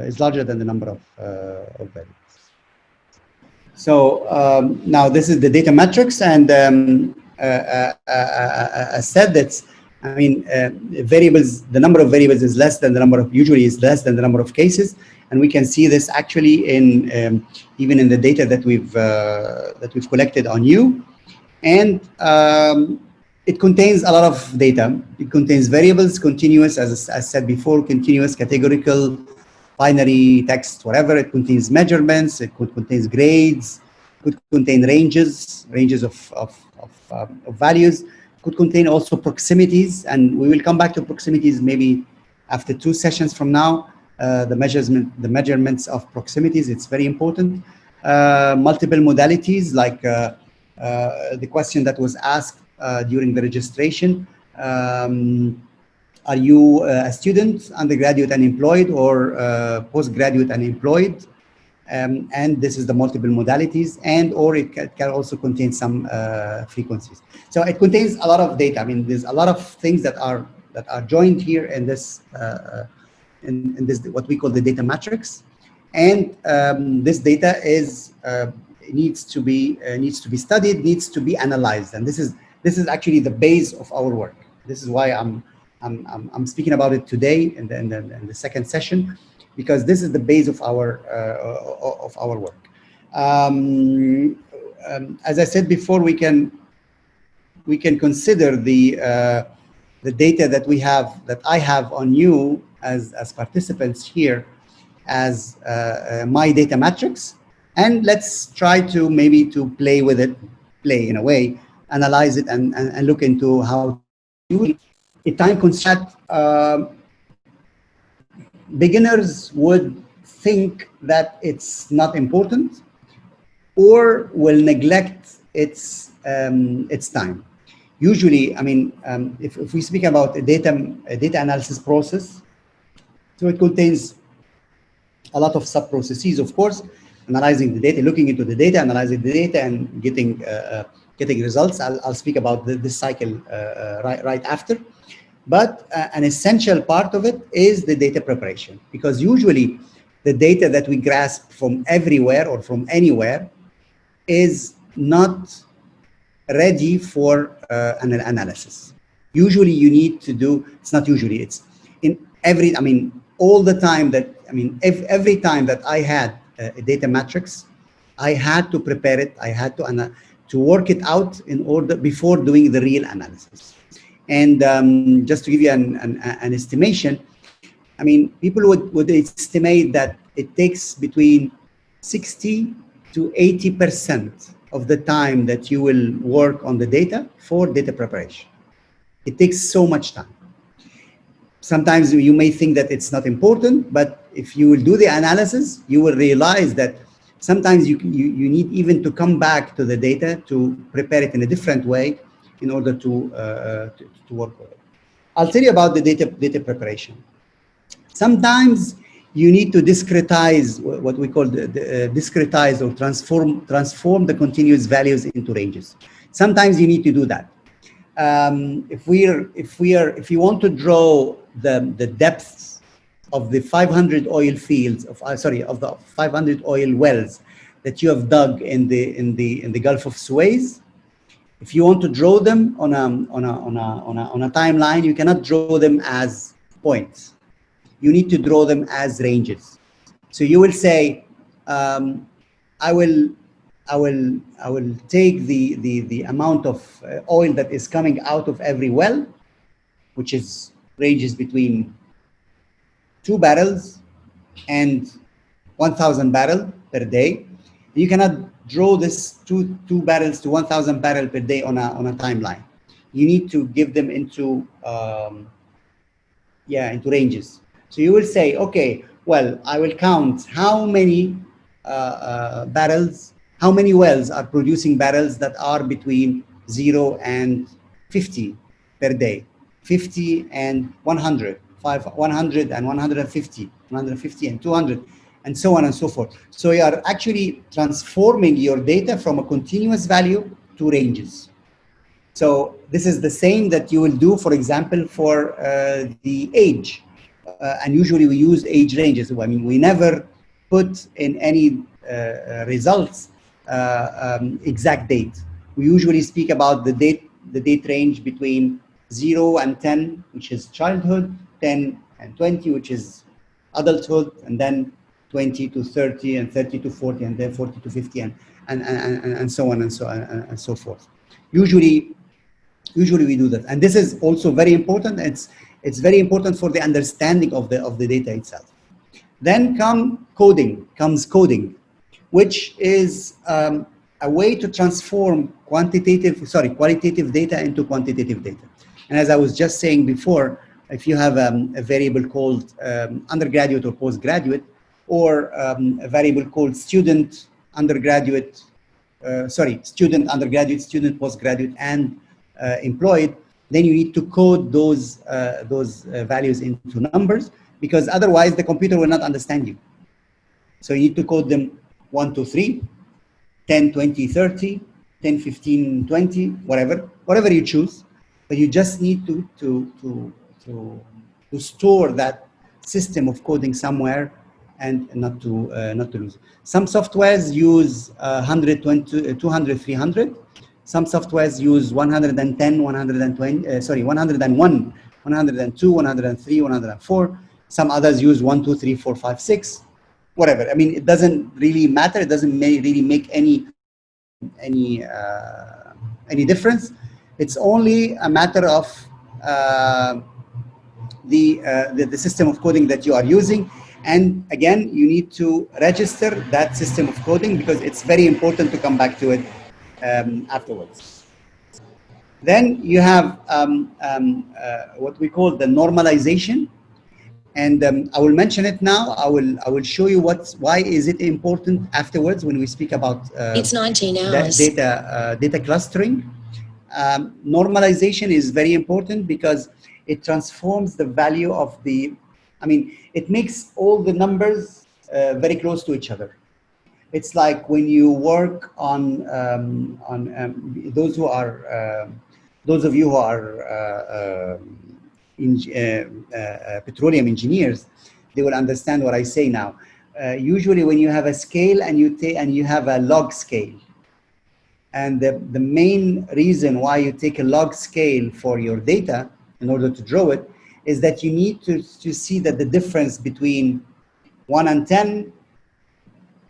is larger than the number of variables. So now this is the data matrix, and I said that variables, the number of variables is less than the number of, usually is less than the number of cases, and we can see this actually in even in the data that we've collected on you, and it contains a lot of data. It contains variables, continuous, as I said before, continuous, categorical, binary, text, whatever. It contains measurements. It contains grades. It could contain ranges of values. It could contain also proximities, and we will come back to proximities maybe after 2 sessions from now. The measurements of proximities, it's very important. Multiple modalities, like the question that was asked during the registration. Are you a student, undergraduate and employed, or postgraduate and employed? And this is the multiple modalities, and or it can also contain some frequencies. So it contains a lot of data. I mean, there's a lot of things that are joined here in this in this what we call the data matrix, and this data is needs to be studied, needs to be analyzed, and this is actually the base of our work. This is why I'm speaking about it today in the second session, because this is the base of our work. As I said before, we can consider the data that I have on you as participants here as my data matrix, and let's try to maybe play with it, in a way, analyze it and look into how to use it. A time constraint, beginners would think that it's not important or will neglect its time. Usually, I mean, if we speak about a data analysis process, so it contains a lot of sub-processes, of course, analyzing the data, looking into the data, analyzing the data, and getting results. I'll speak about this cycle right after. But an essential part of it is the data preparation, because usually the data that we grasp from everywhere or from anywhere is not ready for an analysis. Usually you need to do, it's not usually, it's in every, I mean, all the time that, I mean, every time that I had a data matrix, I had to prepare it, I had to work it out in order before doing the real analysis. And just to give you an estimation, I mean, people would estimate that it takes between 60 to 80% of the time that you will work on the data for data preparation. It takes so much time. Sometimes you may think that it's not important, but if you will do the analysis, you will realize that sometimes you need even to come back to the data to prepare it in a different way in order to work with it. I'll tell you about the data preparation. Sometimes you need to discretize what we call discretize or transform the continuous values into ranges. Sometimes you need to do that. If you want to draw the depths of the 500 oil fields of the 500 oil wells that you have dug in the Gulf of Suez, if you want to draw them on a timeline, you cannot draw them as points. You need to draw them as ranges. So you will say, I will take the amount of oil that is coming out of every well, which is ranges between 2 barrels and 1,000 barrels per day. You cannot draw this two barrels to 1,000 barrels per day on a timeline. You need to give them into into ranges. So you will say, okay, well, I will count how many barrels, how many wells are producing barrels that are between 0 and 50 per day, 50 and 100, 100 and 150, 150 and 200, and so on and so forth. So you are actually transforming your data from a continuous value to ranges. So this is the same that you will do, for example, for the age. And usually we use age ranges. I mean, we never put in any results exact date. We usually speak about the date range between 0 and 10, which is childhood, 10 and 20, which is adulthood, and then 20 to 30, and 30 to 40, and then 40 to 50, and so on and so forth. Usually we do that, and this is also very important. It's very important for the understanding of the data itself. Then comes coding, which is a way to transform qualitative data into quantitative data. And as I was just saying before, if you have a variable called undergraduate or postgraduate, or a variable called student, undergraduate, student, postgraduate, and employed, then you need to code those values into numbers, because otherwise the computer will not understand you. So you need to code them 1, 2, 3, 10, 20, 30, 10, 15, 20, whatever you choose. But you just need to store that system of coding somewhere and not to lose. Some softwares use 120, 200, 300. Some softwares use 110, 120, 101, 102, 103, 104. Some others use 1, 2, 3, 4, 5, 6, whatever. I mean, it doesn't really matter. It doesn't really make any difference. It's only a matter of the system of coding that you are using. And again, you need to register that system of coding, because it's very important to come back to it afterwards. Then you have what we call the normalization, and I will mention it now. I will show you why is it important afterwards when we speak about it's 19 hours. Data clustering. Normalization is very important because it transforms the value of it makes all the numbers very close to each other. It's like when you work on those of you who are petroleum engineers, they will understand what I say now. usually when you have a scale and you have a log scale, and the main reason why you take a log scale for your data in order to draw it is that you need to see that the difference between 1 and 10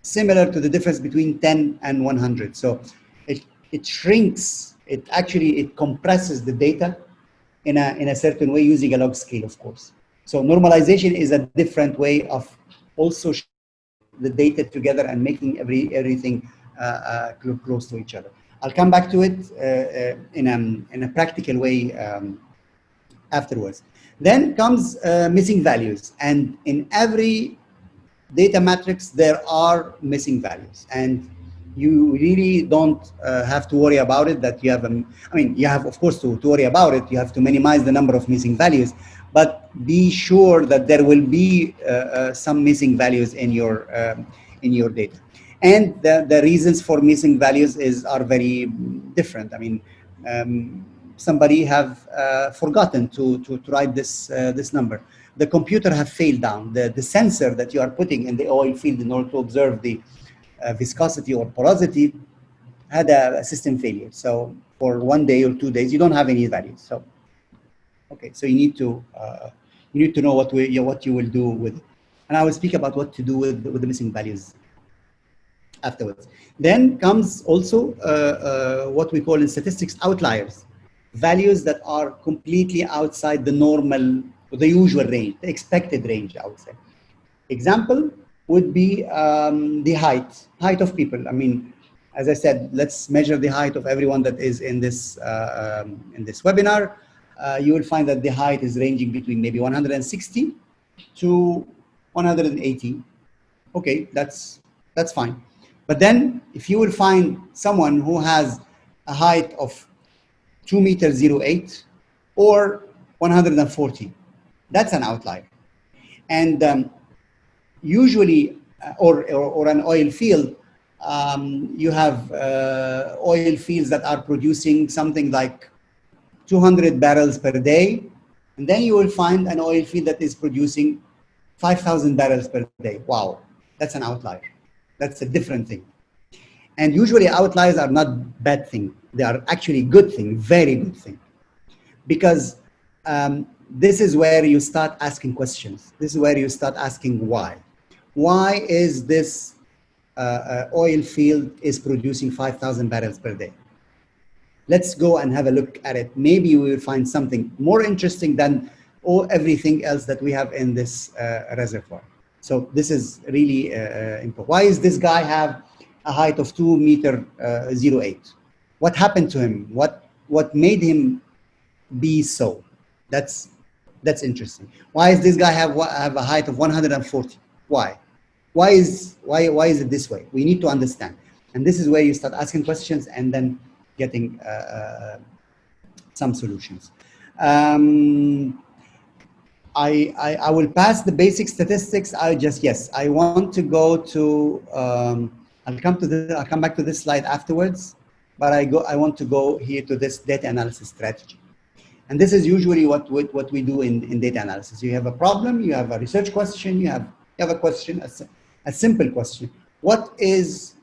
similar to the difference between 10 and 100. So it shrinks, it compresses the data in a certain way using a log scale, of course. So normalization is a different way of also the data together and making everything close to each other. I'll come back to it in a practical way afterwards. Then comes missing values, and in every data matrix there are missing values, and you really don't have to worry about it. That you have, I mean, you have of course to worry about it. You have to minimize the number of missing values, but be sure that there will be some missing values in your data. And the reasons for missing values are very different. I mean, somebody have forgotten to write this number. The computer have failed down. The sensor that you are putting in the oil field in order to observe the viscosity or porosity had a system failure. So for 1 day or 2 days, you don't have any values. So, okay, so you need to know what you will do with it. And I will speak about what to do with the missing values afterwards. Then comes also what we call in statistics outliers, values that are completely outside the normal, the usual range, the expected range, I would say. Example would be the height of people. I mean, as I said, let's measure the height of everyone that is in this webinar. You will find that the height is ranging between maybe 160 to 180. Okay, that's fine. But then if you will find someone who has a height of 2 meters 08 or 140, that's an outlier. And usually, or an oil field, you have oil fields that are producing something like 200 barrels per day, and then you will find an oil field that is producing 5,000 barrels per day. Wow, that's an outlier. That's a different thing. And usually outliers are not bad thing. They are actually good thing, very good thing. Because this is where you start asking questions. This is where you start asking why. Why is this oil field is producing 5,000 barrels per day? Let's go and have a look at it. Maybe we will find something more interesting than everything else that we have in this reservoir. So this is really important. Why is this guy have a height of 2 meter 08? What happened to him? What made him be so? That's interesting. Why is this guy have a height of 140? Why? Why is it this way? We need to understand. And this is where you start asking questions and then getting some solutions. I will pass the basic statistics. I want to go to, I'll come back to this slide afterwards, but I want to go here to this data analysis strategy. And this is usually what we do in data analysis. You have a problem, you have a research question, you have a question, a simple question. What is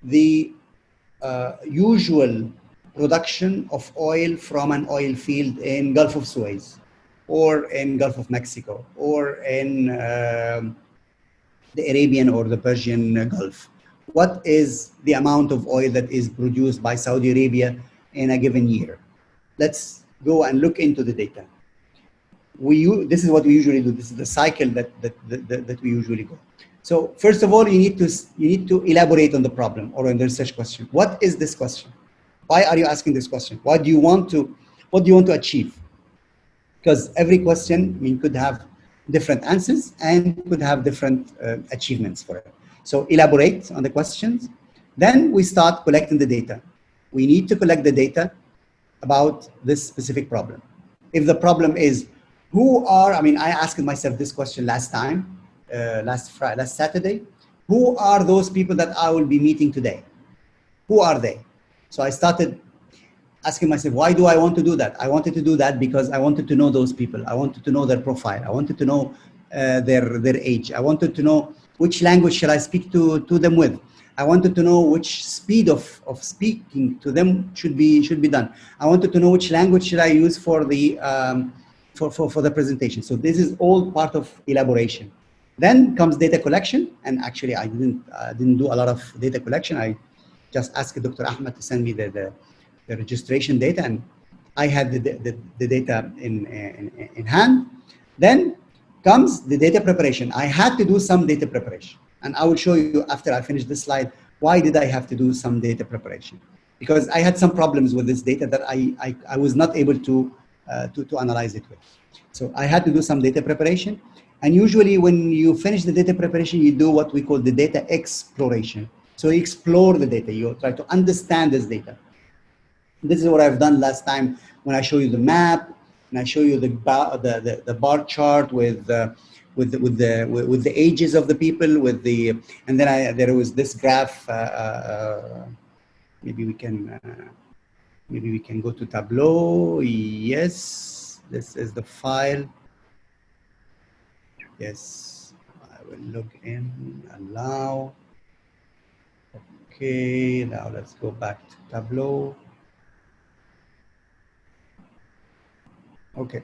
the usual production of oil from an oil field in Gulf of Suez, or in Gulf of Mexico, or in the Arabian or the Persian Gulf? What is the amount of oil that is produced by Saudi Arabia in a given year? Let's go and look into the data. This is what we usually do. This is the cycle that we usually go. So first of all, you need to elaborate on the problem or on the research question. What is this question? Why are you asking this question? What do you want to achieve? Because every question could have different answers and could have different achievements for it. So elaborate on the questions. Then we start collecting the data. We need to collect the data about this specific problem. If the problem is I asked myself this question last time, last Saturday. Who are those people that I will be meeting today? Who are they? So I started asking myself, why do I want to do that? I wanted to do that because I wanted to know those people. I wanted to know their profile. I wanted to know their age. I wanted to know which language shall I speak to them with. I wanted to know which speed of speaking to them should be done. I wanted to know which language should I use for the for the presentation. So this is all part of elaboration. Then comes data collection, and actually I didn't do a lot of data collection. I just asked Dr. Ahmed to send me the registration data, and I had the data in hand. Then comes the data preparation. I had to do some data preparation. And I will show you after I finish this slide, why did I have to do some data preparation? Because I had some problems with this data that I was not able to analyze it with. So I had to do some data preparation. And usually when you finish the data preparation, you do what we call the data exploration. So you explore the data, you try to understand this data. This is what I've done last time when I show you the map, and I show you the bar chart with the ages of the people, and then there was this graph. Maybe we can go to Tableau. Yes, this is the file. Yes, I will log in, allow. Okay, now let's go back to Tableau. Okay.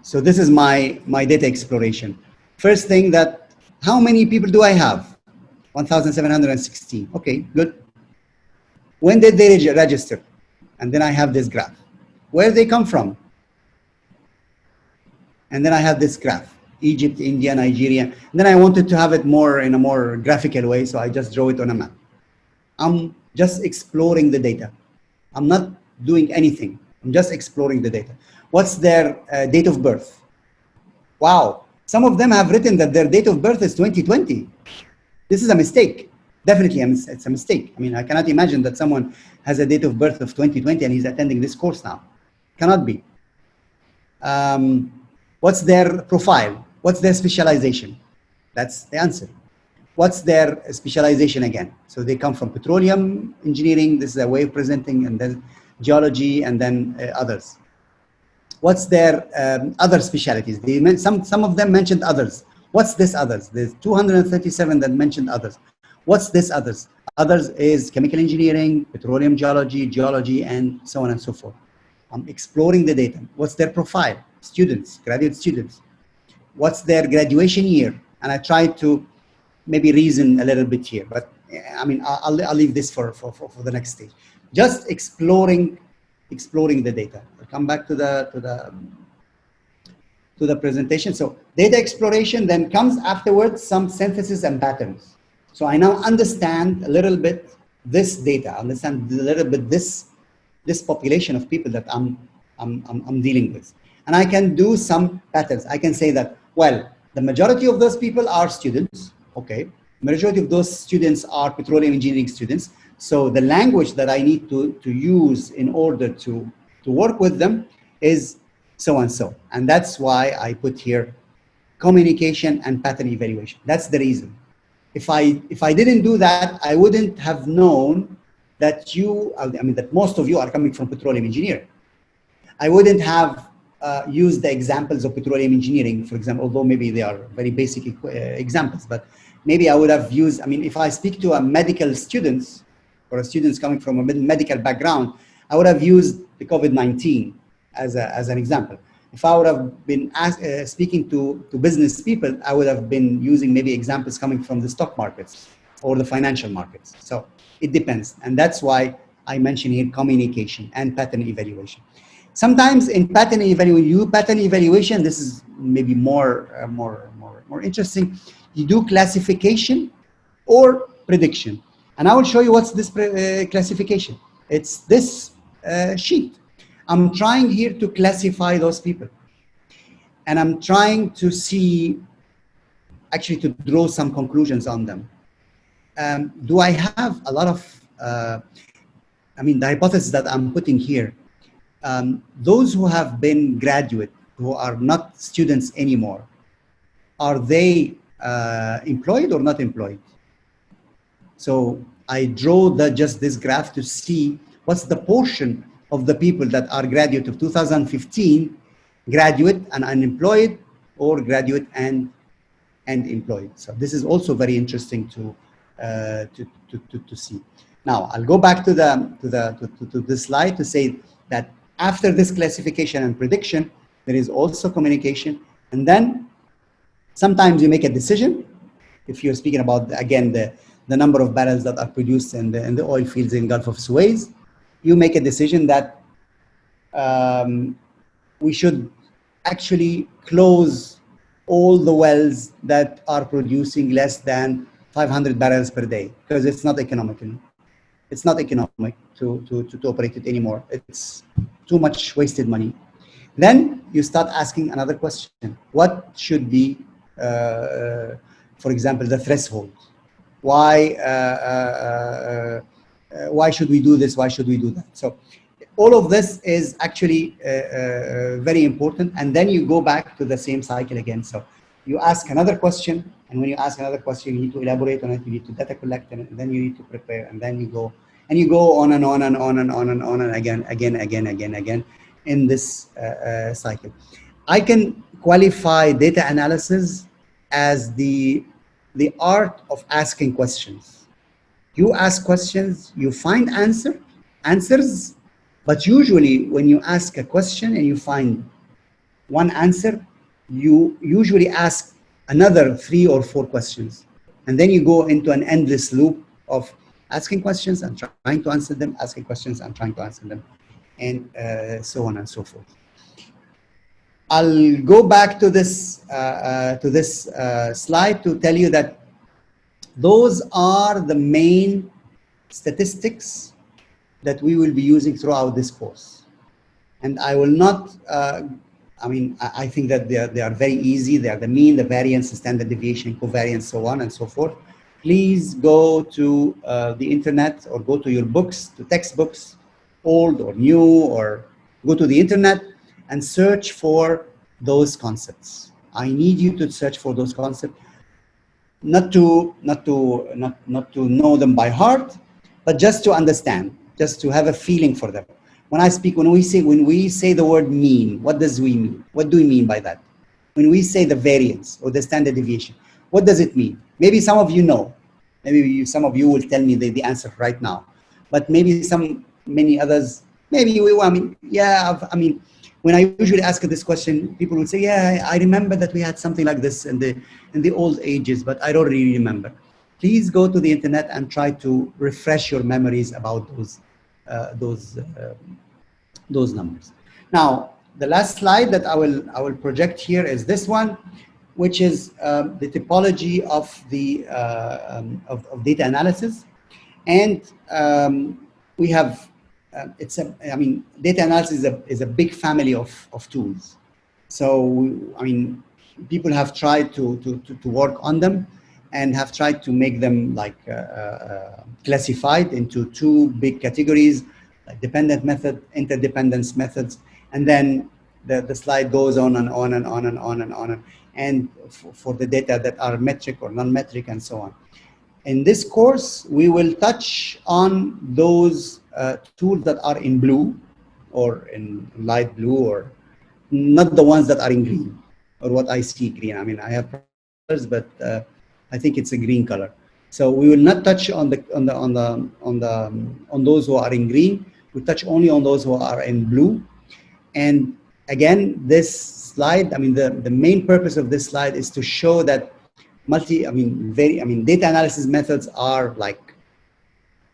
So this is my data exploration. First thing, that how many people do I have? 1,716. Okay, good. When did they register? And then I have this graph. Where they come from? And then I have this graph. Egypt, India, Nigeria. And then I wanted to have it in a more graphical way, so I just draw it on a map. I'm just exploring the data. I'm not doing anything. I'm just exploring the data. What's their date of birth? Wow, some of them have written that their date of birth is 2020. This is a mistake. Definitely, it's a mistake. I mean, I cannot imagine that someone has a date of birth of 2020 and he's attending this course now. Cannot be. What's their profile? What's their specialization? That's the answer. What's their specialization again? So they come from petroleum engineering. This is a way of presenting, and then geology, and then others. What's their other specialties? Some of them mentioned others. What's this others? There's 237 that mentioned others. What's this others? Others is chemical engineering, petroleum geology, and so on and so forth. I'm exploring the data. What's their profile? Students, graduate students. What's their graduation year? And I tried to maybe reason a little bit here, but I mean, I'll leave this for the next stage. Just exploring the data. I'll come back to the presentation. So data exploration, then comes afterwards some synthesis and patterns. So I now understand a little bit this data, understand a little bit this population of people that I'm dealing with, and I can do some patterns. I can say that, well, the majority of those people are students. Okay, majority of those students are petroleum engineering students. So the language that I need to use in order to work with them is so and so. And that's why I put here communication and pattern evaluation. That's the reason. If I didn't do that, I wouldn't have known that that most of you are coming from petroleum engineering. I wouldn't have used the examples of petroleum engineering, for example, although maybe they are very basic examples, but maybe I would have used, if I speak to a medical students, or students coming from a medical background, I would have used the COVID-19 as an example. If I would have been speaking to business people, I would have been using maybe examples coming from the stock markets or the financial markets. So it depends. And that's why I mention here communication and pattern evaluation. Sometimes in pattern evaluation, this is maybe more interesting. You do classification or prediction. And I will show you what's this classification. It's this sheet. I'm trying here to classify those people. And I'm trying to see, actually to draw some conclusions on them. Do I have a lot of, the hypothesis that I'm putting here, those who have been graduate, who are not students anymore, are they employed or not employed? So I draw just this graph to see what's the portion of the people that are graduate of 2015, graduate and unemployed, or graduate and and employed. So this is also very interesting to see. Now I'll go back to the slide to say that after this classification and prediction, there is also communication, and then sometimes you make a decision. If you're speaking about, again, the number of barrels that are produced in the oil fields in Gulf of Suez, you make a decision that we should actually close all the wells that are producing less than 500 barrels per day, because it's not economical. It's not economic to operate it anymore. It's too much wasted money. Then you start asking another question. What should be, for example, the threshold? Why should we do this? Why should we do that? So all of this is actually very important. And then you go back to the same cycle again. So you ask another question. And when you ask another question, you need to elaborate on it. You need to data collect it. And then you need to prepare. And then you go. And you go on and on and on and on and on and again in this cycle. I can qualify data analysis as the art of asking questions. You ask questions, you find answers, but usually when you ask a question and you find one answer, you usually ask another 3 or 4 questions. And then you go into an endless loop of asking questions and trying to answer them, asking questions and trying to answer them, and so on and so forth. I'll go back to this slide to tell you that those are the main statistics that we will be using throughout this course. And I will not, I think that they are very easy. They are the mean, the variance, the standard deviation, covariance, so on and so forth. Please go to the internet or go to your books, to textbooks, old or new, or go to the internet and search for those concepts. I need you to search for those concepts, not to know them by heart, but just to understand, just to have a feeling for them. When we say the word mean, what does we mean? What do we mean by that? When we say the variance or the standard deviation, what does it mean? Maybe some of you know. Maybe some of you will tell me the answer right now. But maybe many others, when I usually ask this question, people will say, yeah, I remember that we had something like this in the old ages, but I don't really remember. Please go to the internet and try to refresh your memories about those numbers. Now, the last slide that I will project here is this one, which is the typology of the of data analysis, and we have data analysis is a big family of tools. So people have tried to work on them and have tried to make them like classified into 2 big categories, like dependent method, interdependence methods, and then the slide goes on and on and on and on and on, and for the data that are metric or non-metric and so on. In this course, we will touch on those tools that are in blue or in light blue, or not the ones that are in green, or what I see green. I have colors, but I think it's a green color. So we will not touch on those who are in green. We touch only on those who are in blue. And again, this slide, the main purpose of this slide is to show that data analysis methods are like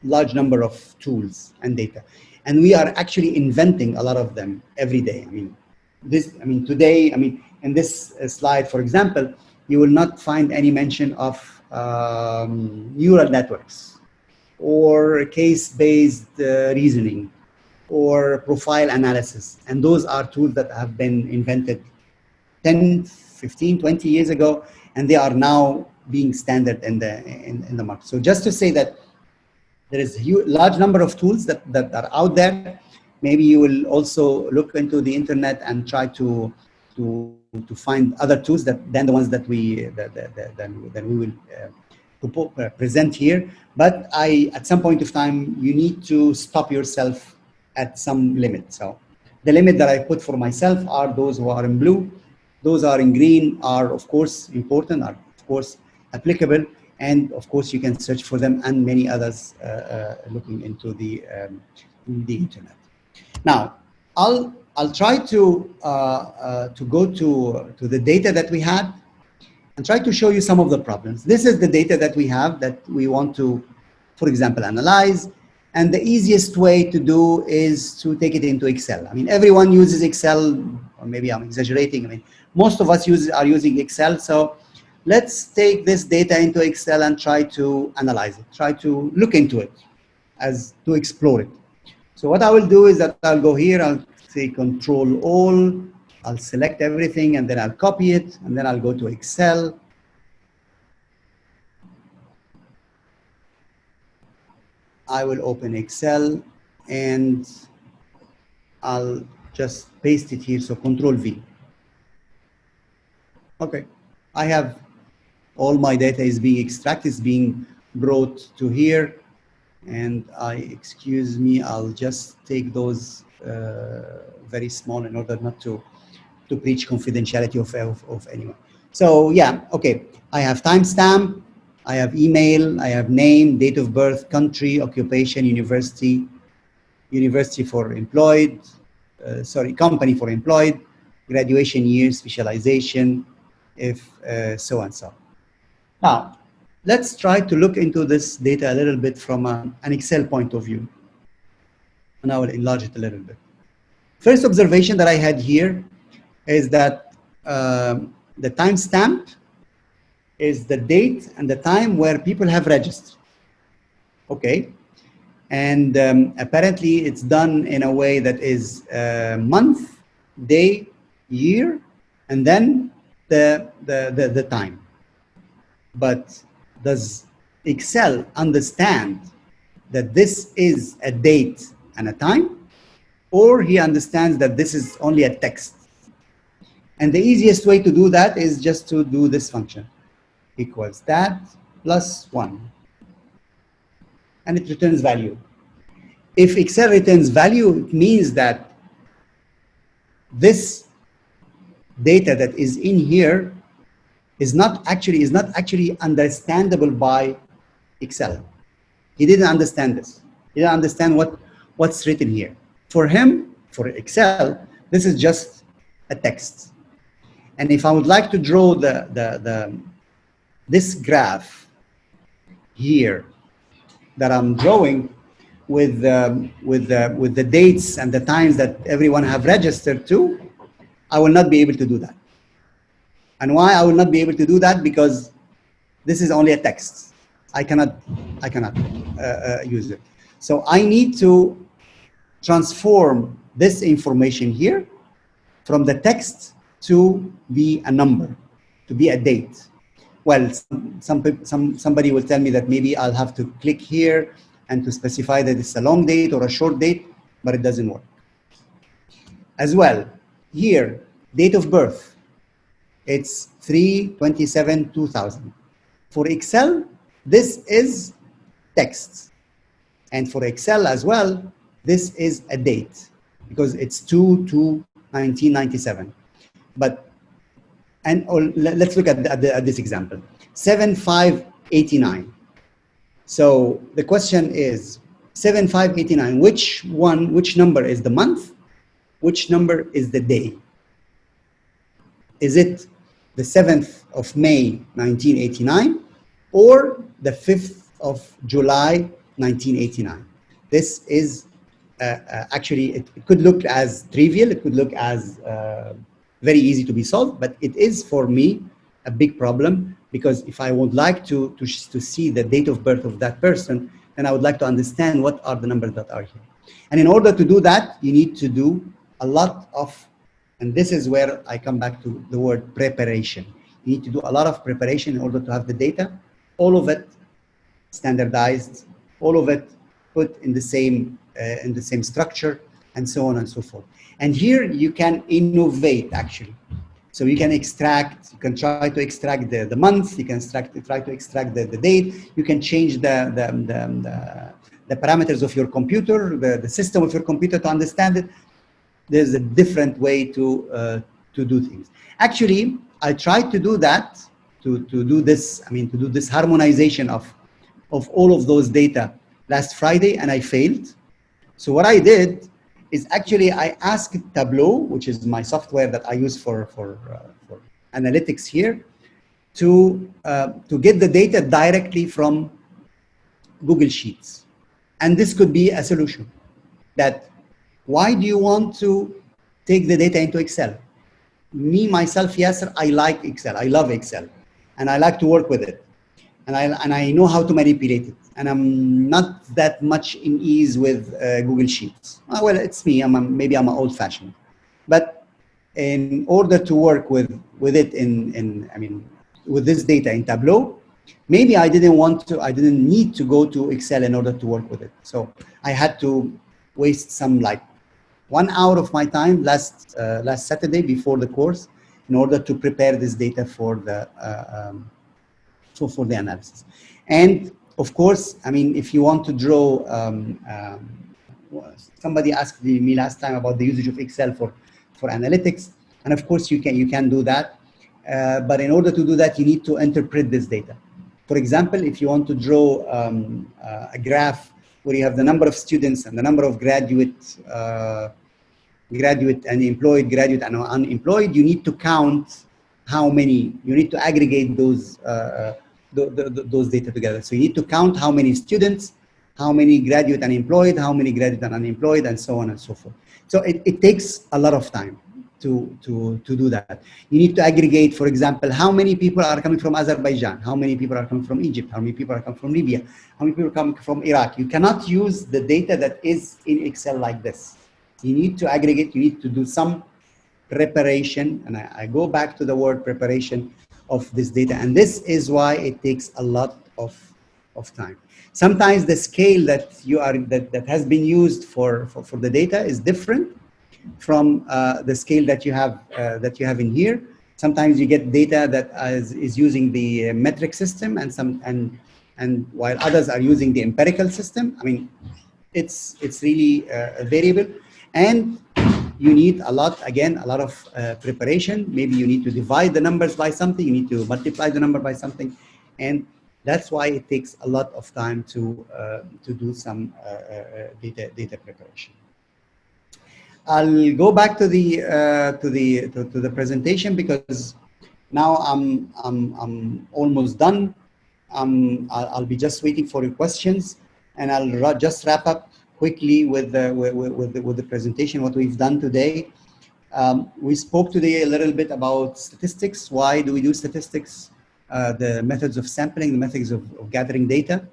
large number of tools and data, and we are actually inventing a lot of them every day. Today, in this slide, for example, you will not find any mention of neural networks or case-based reasoning or profile analysis, and those are tools that have been invented 10, 15, 20 years ago, and they are now being standard in the market. So just to say that there is a large number of tools that are out there. Maybe you will also look into the internet and try to find other tools than the ones that we will present here. But at some point of time, you need to stop yourself at some limit. So the limit that I put for myself are those who are in blue. Those are in green are, of course, important, are, of course, applicable. And of course, you can search for them and many others looking into the internet. Now, I'll try to go to the data that we had and try to show you some of the problems. This is the data that we have that we want to, for example, analyze. And the easiest way to do is to take it into Excel. I mean, everyone uses Excel, or maybe I'm exaggerating. I mean, most of us are using Excel. So let's take this data into Excel and try to analyze it, try to look into it, as to explore it. So what I will do is that I'll go here, I'll say Control All, I'll select everything, and then I'll copy it, and then I'll go to Excel. I will open Excel, and I'll just paste it here, so Control V. Okay, I have all my data is being extracted, is being brought to here. And excuse me, I'll just take those very small in order not to breach confidentiality of anyone. So yeah, okay, I have timestamp, I have email, I have name, date of birth, country, occupation, university for employed, company for employed, graduation year, specialization, if so and so. Now, let's try to look into this data a little bit from an Excel point of view. And I will enlarge it a little bit. First observation that I had here is that the timestamp is the date and the time where people have registered. Okay. And apparently it's done in a way that is month, day, year, and then the time. But does Excel understand that this is a date and a time, or he understands that this is only a text? And the easiest way to do that is just to do this function, equals that plus 1. And it returns value. If Excel returns value, it means that this data that is in here is not actually understandable by Excel. He didn't understand this. He didn't understand what's written here. For him, for Excel, this is just a text. And if I would like to draw this graph here that I'm drawing with the dates and the times that everyone have registered to, I will not be able to do that. And why I will not be able to do that? Because this is only a text. I cannot use it. So I need to transform this information here from the text to be a number, to be a date. Well, somebody will tell me that maybe I'll have to click here and to specify that it's a long date or a short date, but it doesn't work. As well, here, date of birth. It's 3/27/2000. For Excel, this is text. And for Excel as well, this is a date because it's 2/2/1997. But, let's look at this example, 7/5/89. So the question is 7/5/89, which number is the month? Which number is the day? Is it the 7th of May, 1989, or the 5th of July, 1989? This is actually, it could look as trivial, it could look as very easy to be solved, but it is for me a big problem, because if I would like to see the date of birth of that person, then I would like to understand what are the numbers that are here. And in order to do that, you need to do a lot of, and this is where I come back to the word preparation. You need to do a lot of preparation in order to have the data, all of it standardized, all of it put in the same structure, and so on and so forth. And here you can innovate, actually. So you can extract, you can try to extract the month, you can try to extract the date, you can change the parameters of your computer, the system of your computer to understand it. There's a different way to do things. Actually, I tried to do that to do this. I mean, to do this harmonization of all of those data last Friday, and I failed. So what I did is actually I asked Tableau, which is my software that I use for analytics here, to get the data directly from Google Sheets. And this could be a solution. That why do you want to take the data into Excel? Me, myself, Yasser, I like Excel. I love Excel. And I like to work with it. And I know how to manipulate it. And I'm not that much in ease with Google Sheets. Well, it's me. Maybe I'm old-fashioned. But in order to work with it with this data in Tableau, maybe I didn't need to go to Excel in order to work with it. So I had to waste some like 1 hour of my time last Saturday before the course in order to prepare this data for the for the analysis. And of course, I mean, if you want to draw, somebody asked me last time about the usage of Excel for analytics, and of course you can do that. But in order to do that, you need to interpret this data. For example, if you want to draw a graph where you have the number of students and the number of graduate and employed, graduate and unemployed, you need to count how many. You need to aggregate those data together. So you need to count how many students, how many graduate and employed, how many graduate and unemployed, and so on and so forth. So it takes a lot of time to do that. You need to aggregate, for example, how many people are coming from Azerbaijan, how many people are coming from Egypt, how many people are coming from Libya, how many people are coming from Iraq. You cannot use the data that is in Excel like this. You need to aggregate, you need to do some preparation, and I go back to the word preparation of this data, and this is why it takes a lot of time. Sometimes the scale that has been used for the data is different from the scale that you have in here. Sometimes you get data that is using the metric system, and while others are using the empirical system. I mean, it's really variable, and you need a lot of preparation. Maybe you need to divide the numbers by something, you need to multiply the number by something, and that's why it takes a lot of time to do some data preparation. I'll go back to the presentation because now I'm almost done. I'll be just waiting for your questions, and I'll just wrap up quickly with the presentation, what we've done today. We spoke today a little bit about statistics. Why do we do statistics? The methods of sampling, the methods of gathering data,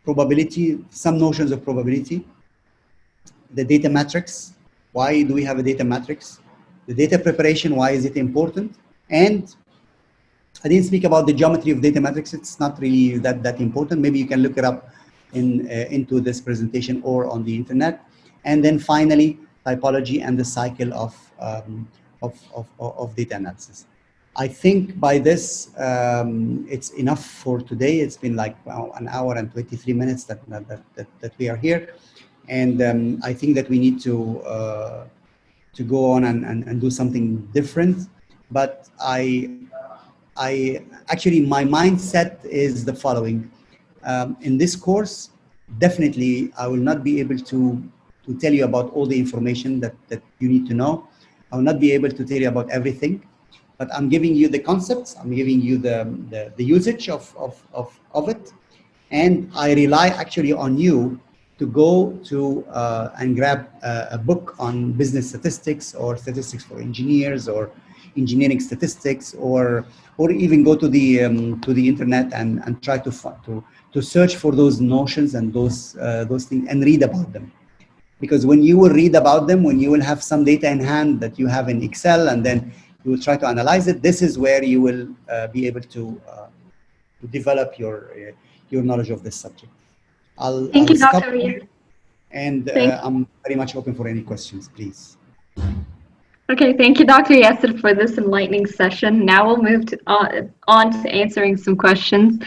probability, some notions of probability, the data matrix. Why do we have a data matrix? The data preparation, why is it important? And I didn't speak about the geometry of data matrix. It's not really that important. Maybe you can look it up into this presentation or on the internet. And then finally, typology and the cycle of data analysis. I think by this, it's enough for today. It's been like 1 hour and 23 minutes that we are here. And I think that we need to go on and do something different. But I actually, my mindset is the following. In this course, definitely, I will not be able to tell you about all the information that you need to know. I will not be able to tell you about everything, but I'm giving you the concepts. I'm giving you the usage of it. And I rely actually on you to go to and grab a book on business statistics or statistics for engineers or engineering statistics, or even go to the internet and try to search for those notions and those things and read about them. Because when you will read about them, when you will have some data in hand that you have in Excel, and then you will try to analyze it, this is where you will be able to develop your knowledge of this subject. Thank you, Dr. Ria. And I'm very much open for any questions, please. Okay, thank you, Dr. Yasser, for this enlightening session. Now we'll move on to answering some questions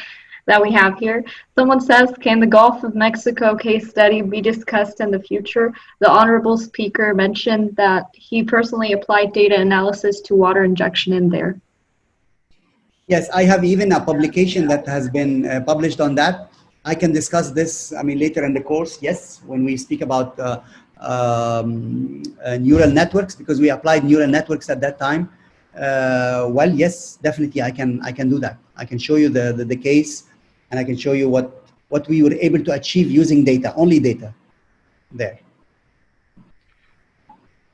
that we have here. Someone says, can the Gulf of Mexico case study be discussed in the future? The honorable speaker mentioned that he personally applied data analysis to water injection in there. Yes, I have even a publication that has been published on that. I can discuss this, I mean, later in the course, yes, when we speak about neural networks, because we applied neural networks at that time. Well, yes, definitely I can do that. I can show you the case, and I can show you what we were able to achieve using data, only data there.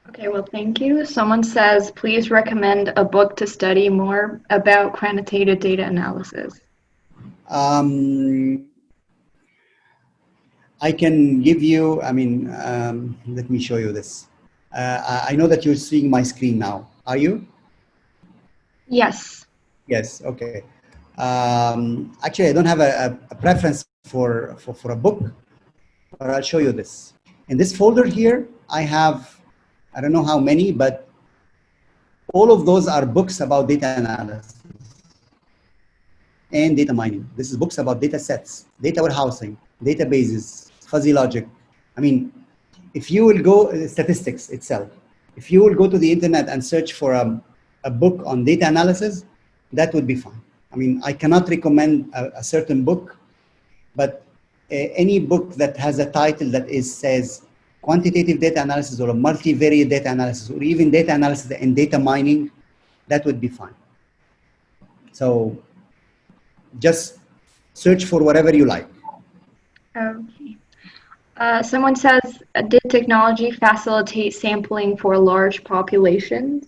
Okay, well, thank you. Someone says, please recommend a book to study more about quantitative data analysis. I can give you, I mean, let me show you this. I know that you're seeing my screen now. Are you? Yes. Yes, okay. Actually, I don't have a preference for a book, but I'll show you this. In this folder here, I have, I don't know how many, but all of those are books about data analysis and data mining. This is books about data sets, data warehousing, databases, fuzzy logic. I mean, if you will go, statistics itself, if you will go to the internet and search for a book on data analysis, that would be fine. I mean, I cannot recommend a certain book, but any book that has a title that says quantitative data analysis or a multivariate data analysis or even data analysis and data mining, that would be fine. So just search for whatever you like. Okay. Someone says, did technology facilitate sampling for large populations?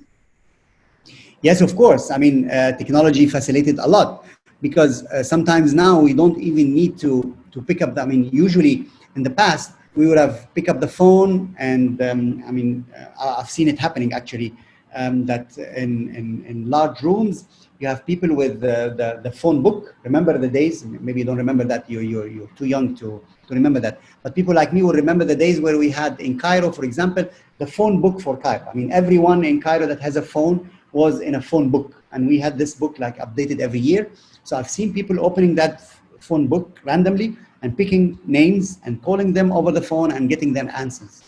Yes, of course. I mean, technology facilitated a lot because sometimes now we don't even need to pick up I mean, usually in the past, we would have picked up the phone and I mean, I've seen it happening actually, that in large rooms, you have people with the phone book. Remember the days? Maybe you don't remember that. You're too young to remember that. But people like me will remember the days where we had in Cairo, for example, the phone book for Cairo. I mean, everyone in Cairo that has a phone was in a phone book, and we had this book like updated every year. So I've seen people opening that phone book randomly and picking names and calling them over the phone and getting them answers.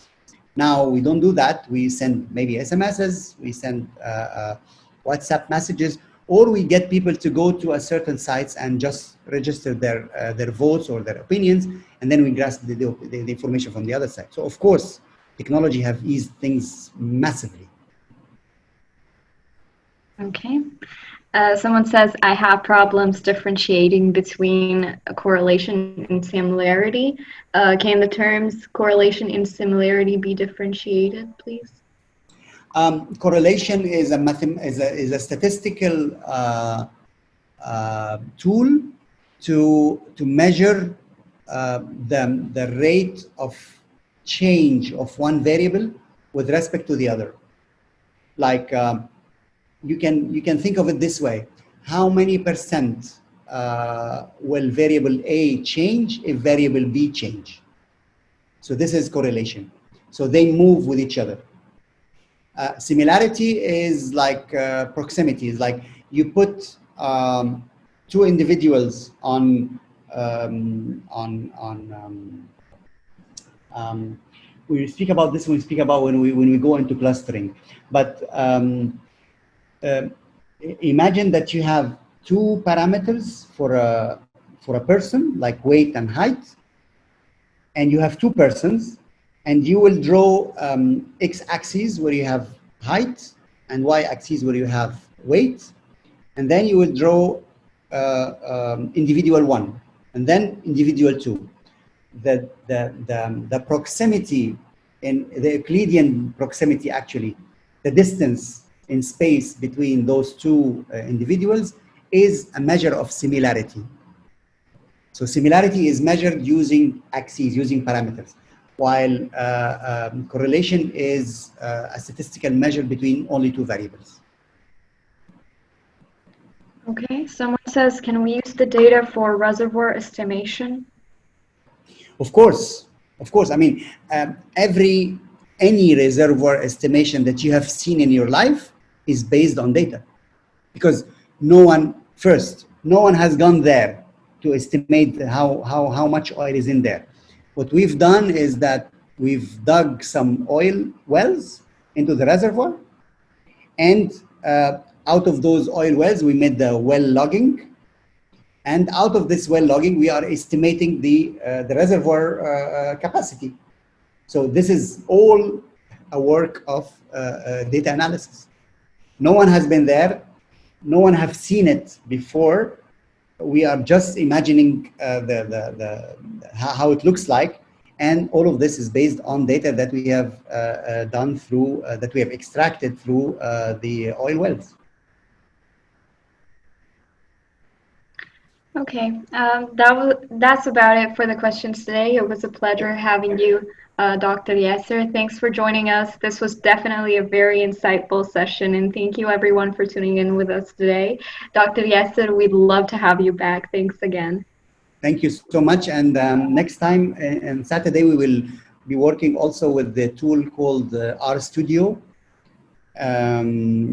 Now we don't do that. We send maybe SMSs, we send WhatsApp messages, or we get people to go to a certain sites and just register their votes or their opinions, and then we grasp the information from the other side. So of course, technology have eased things massively. Okay. Someone says, I have problems differentiating between a correlation and similarity. Can the terms correlation and similarity be differentiated, please? Correlation is a statistical tool to measure the rate of change of one variable with respect to the other. Like you can think of it this way: how many percent will variable A change if variable B change? So this is correlation. So they move with each other. Similarity is like proximity. Is like you put two individuals on we speak about this when we speak about when we go into clustering. But imagine that you have two parameters for a person, like weight and height, and you have two persons, and you will draw x-axis where you have height and y-axis where you have weight, and then you will draw individual one and then individual two. The proximity in the Euclidean proximity, actually, the distance in space between those two individuals is a measure of similarity. So similarity is measured using axes, using parameters, while correlation is a statistical measure between only two variables. Okay, someone says, can we use the data for reservoir estimation? Of course. I mean, any reservoir estimation that you have seen in your life is based on data, because no one has gone there to estimate how much oil is in there. What we've done is that we've dug some oil wells into the reservoir, and out of those oil wells, we made the well logging. And out of this well logging, we are estimating the reservoir capacity. So this is all a work of data analysis. No one has been there. No one has seen it before. We are just imagining how it looks like. And all of this is based on data that we have done through, that we have extracted through the oil wells. Okay, that's about it for the questions today. It was a pleasure having you, Dr. Yasser. Thanks for joining us. This was definitely a very insightful session, and thank you everyone for tuning in with us today. Dr. Yasser, we'd love to have you back. Thanks again. Thank you so much. And next time, on Saturday, we will be working also with the tool called RStudio.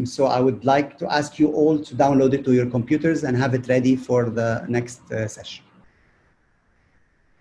So I would like to ask you all to download it to your computers and have it ready for the next session.